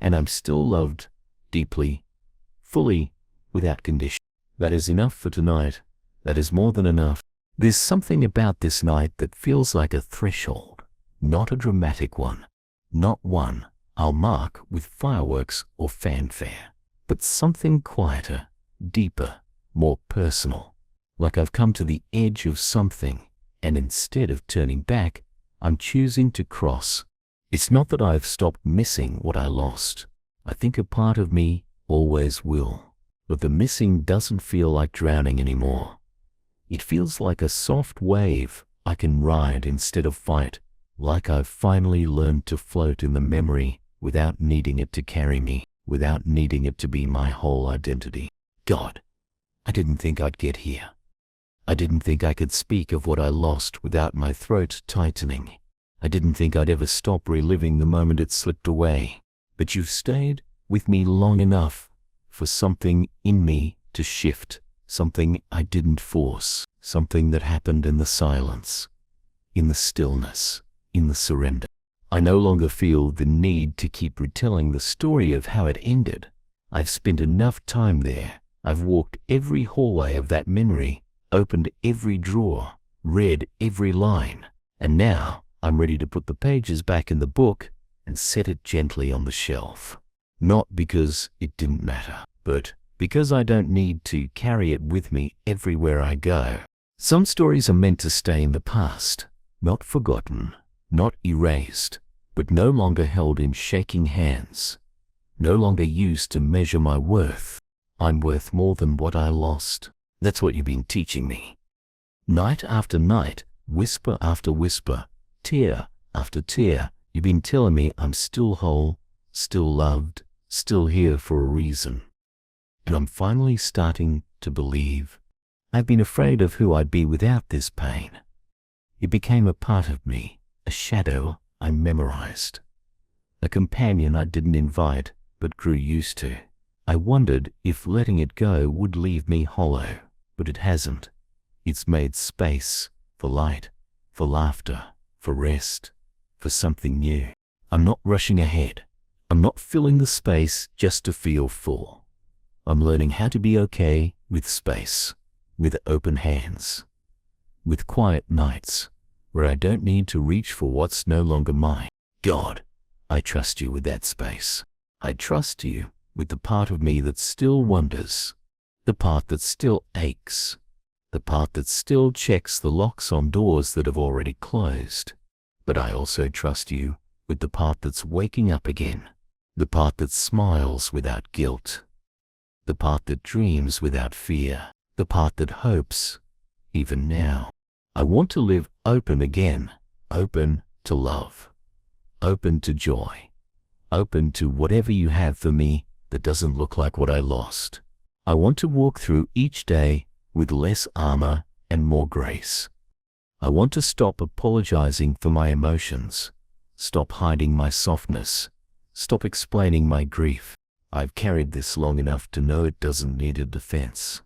And I'm still loved deeply, fully, without condition. That is enough for tonight. That is more than enough. There's something about this night that feels like a threshold, not a dramatic one, not one I'll mark with fireworks or fanfare, but something quieter, deeper, more personal, like I've come to the edge of something, and instead of turning back, I'm choosing to cross. It's not that I've stopped missing what I lost. I think a part of me always will, but the missing doesn't feel like drowning anymore. It feels like a soft wave I can ride instead of fight, like I've finally learned to float in the memory without needing it to carry me, without needing it to be my whole identity. God, I didn't think I'd get here. I didn't think I could speak of what I lost without my throat tightening. I didn't think I'd ever stop reliving the moment it slipped away. But you've stayed with me long enough for something in me to shift, something I didn't force, something that happened in the silence, in the stillness, in the surrender. I no longer feel the need to keep retelling the story of how it ended. I've spent enough time there. I've walked every hallway of that memory, opened every drawer, read every line, and now I'm ready to put the pages back in the book and set it gently on the shelf. Not because it didn't matter, but because I don't need to carry it with me everywhere I go. Some stories are meant to stay in the past, not forgotten, not erased, but no longer held in shaking hands, no longer used to measure my worth. I'm worth more than what I lost. That's what you've been teaching me. Night after night, whisper after whisper, tear after tear, you've been telling me I'm still whole, still loved, still here for a reason. and I'm finally starting to believe. I've been afraid of who I'd be without this pain. It became a part of me, a shadow I memorized, a companion I didn't invite but grew used to. I wondered if letting it go would leave me hollow, but it hasn't. It's made space for light, for laughter, for rest, for something new. I'm not rushing ahead. I'm not filling the space just to feel full. I'm learning how to be okay with space, with open hands, with quiet nights where I don't need to reach for what's no longer mine. God, I trust you with that space. I trust you with the part of me that still wonders, the part that still aches, the part that still checks the locks on doors that have already closed. But I also trust you with the part that's waking up again, the part that smiles without guilt, the part that dreams without fear, the part that hopes, even now. I want to live open again, open to love, open to joy, open to whatever you have for me that doesn't look like what I lost. I want to walk through each day with less armor and more grace. I want to stop apologizing for my emotions, stop hiding my softness, stop explaining my grief. I've carried this long enough to know it doesn't need a defense.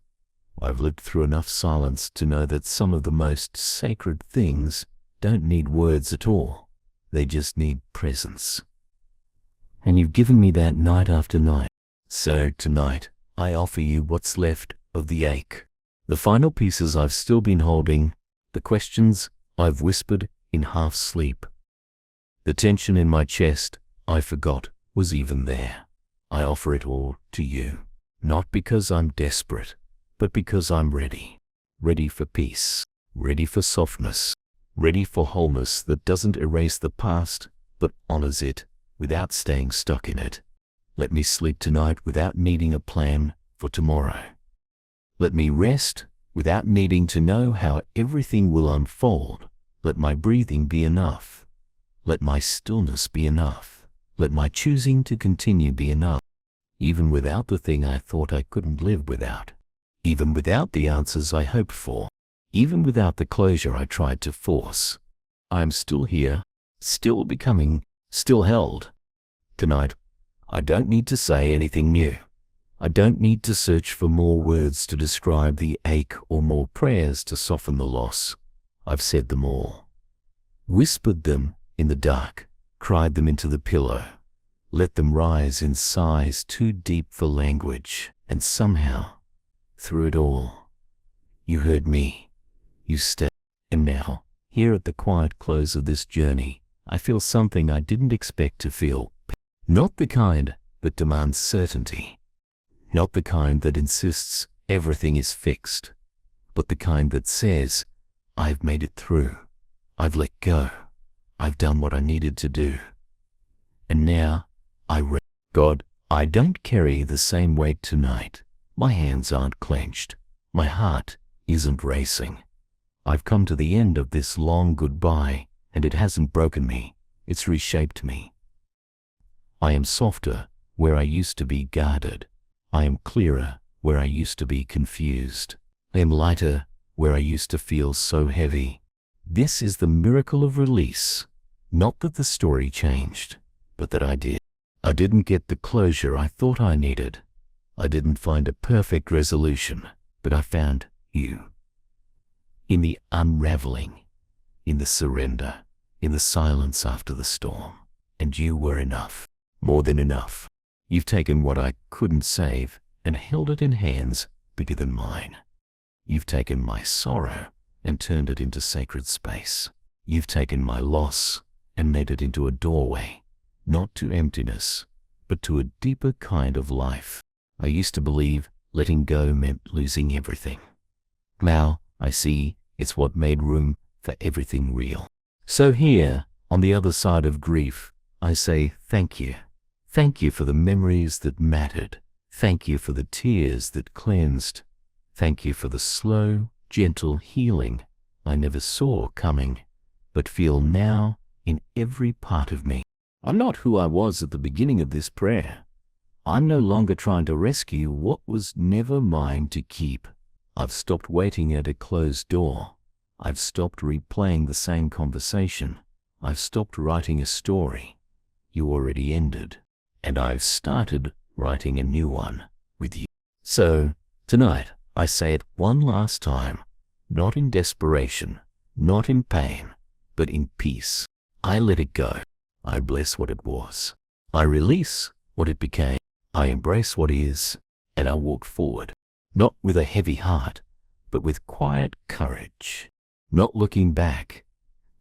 I've lived through enough silence to know that some of the most sacred things don't need words at all. They just need presence. And you've given me that night after night. So tonight, I offer you what's left of the ache, the final pieces I've still been holding, the questions I've whispered in half sleep, the tension in my chest I forgot was even there. I offer it all to you, not because I'm desperate, but because I'm ready. Ready for peace, ready for softness, ready for wholeness that doesn't erase the past, but honors it without staying stuck in it. Let me sleep tonight without needing a plan for tomorrow. Let me rest without needing to know how everything will unfold. Let my breathing be enough. Let my stillness be enough. Let my choosing to continue be enough, even without the thing I thought I couldn't live without, even without the answers I hoped for, even without the closure I tried to force. I am still here, still becoming, still held. Tonight, I don't need to say anything new. I don't need to search for more words to describe the ache or more prayers to soften the loss. I've said them all. Whispered them in the dark, cried them into the pillow, let them rise in sighs too deep for language, and somehow, through it all, you heard me, you stayed. And now, here at the quiet close of this journey, I feel something I didn't expect to feel. Not the kind that demands certainty, not the kind that insists everything is fixed, but the kind that says, I've made it through, I've let go, I've done what I needed to do. And now, God, I don't carry the same weight tonight. My hands aren't clenched. My heart isn't racing. I've come to the end of this long goodbye, and it hasn't broken me. It's reshaped me. I am softer where I used to be guarded. I am clearer where I used to be confused. I am lighter where I used to feel so heavy. This is the miracle of release. Not that the story changed, but that I did. I didn't get the closure I thought I needed. I didn't find a perfect resolution, but I found you. In the unraveling, in the surrender, in the silence after the storm. And you were enough, more than enough. You've taken what I couldn't save and held it in hands bigger than mine. You've taken my sorrow and turned it into sacred space. You've taken my loss and made it into a doorway, not to emptiness, but to a deeper kind of life. I used to believe letting go meant losing everything. Now I see it's what made room for everything real. So here, on the other side of grief, I say thank you. Thank you for the memories that mattered. Thank you for the tears that cleansed. Thank you for the slow, gentle healing I never saw coming, but feel now in every part of me. I'm not who I was at the beginning of this prayer. I'm no longer trying to rescue what was never mine to keep. I've stopped waiting at a closed door. I've stopped replaying the same conversation. I've stopped writing a story you already ended. And I've started writing a new one with you. So, tonight, I say it one last time, not in desperation, not in pain, but in peace. I let it go. I bless what it was. I release what it became. I embrace what is, and I walk forward, not with a heavy heart, but with quiet courage. Not looking back,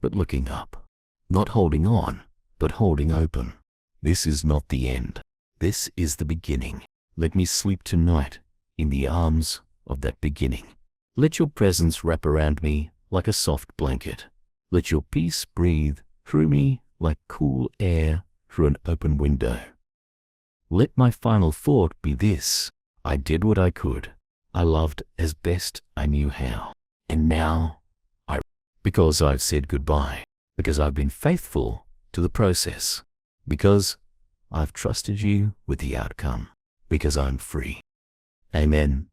but looking up. Not holding on, but holding open. This is not the end. This is the beginning. Let me sleep tonight in the arms of that beginning. Let your presence wrap around me like a soft blanket. Let your peace breathe through me like cool air through an open window. Let my final thought be this: I did what I could. I loved as best I knew how. And now, because I've said goodbye, because I've been faithful to the process, because I've trusted you with the outcome, because I'm free. Amen.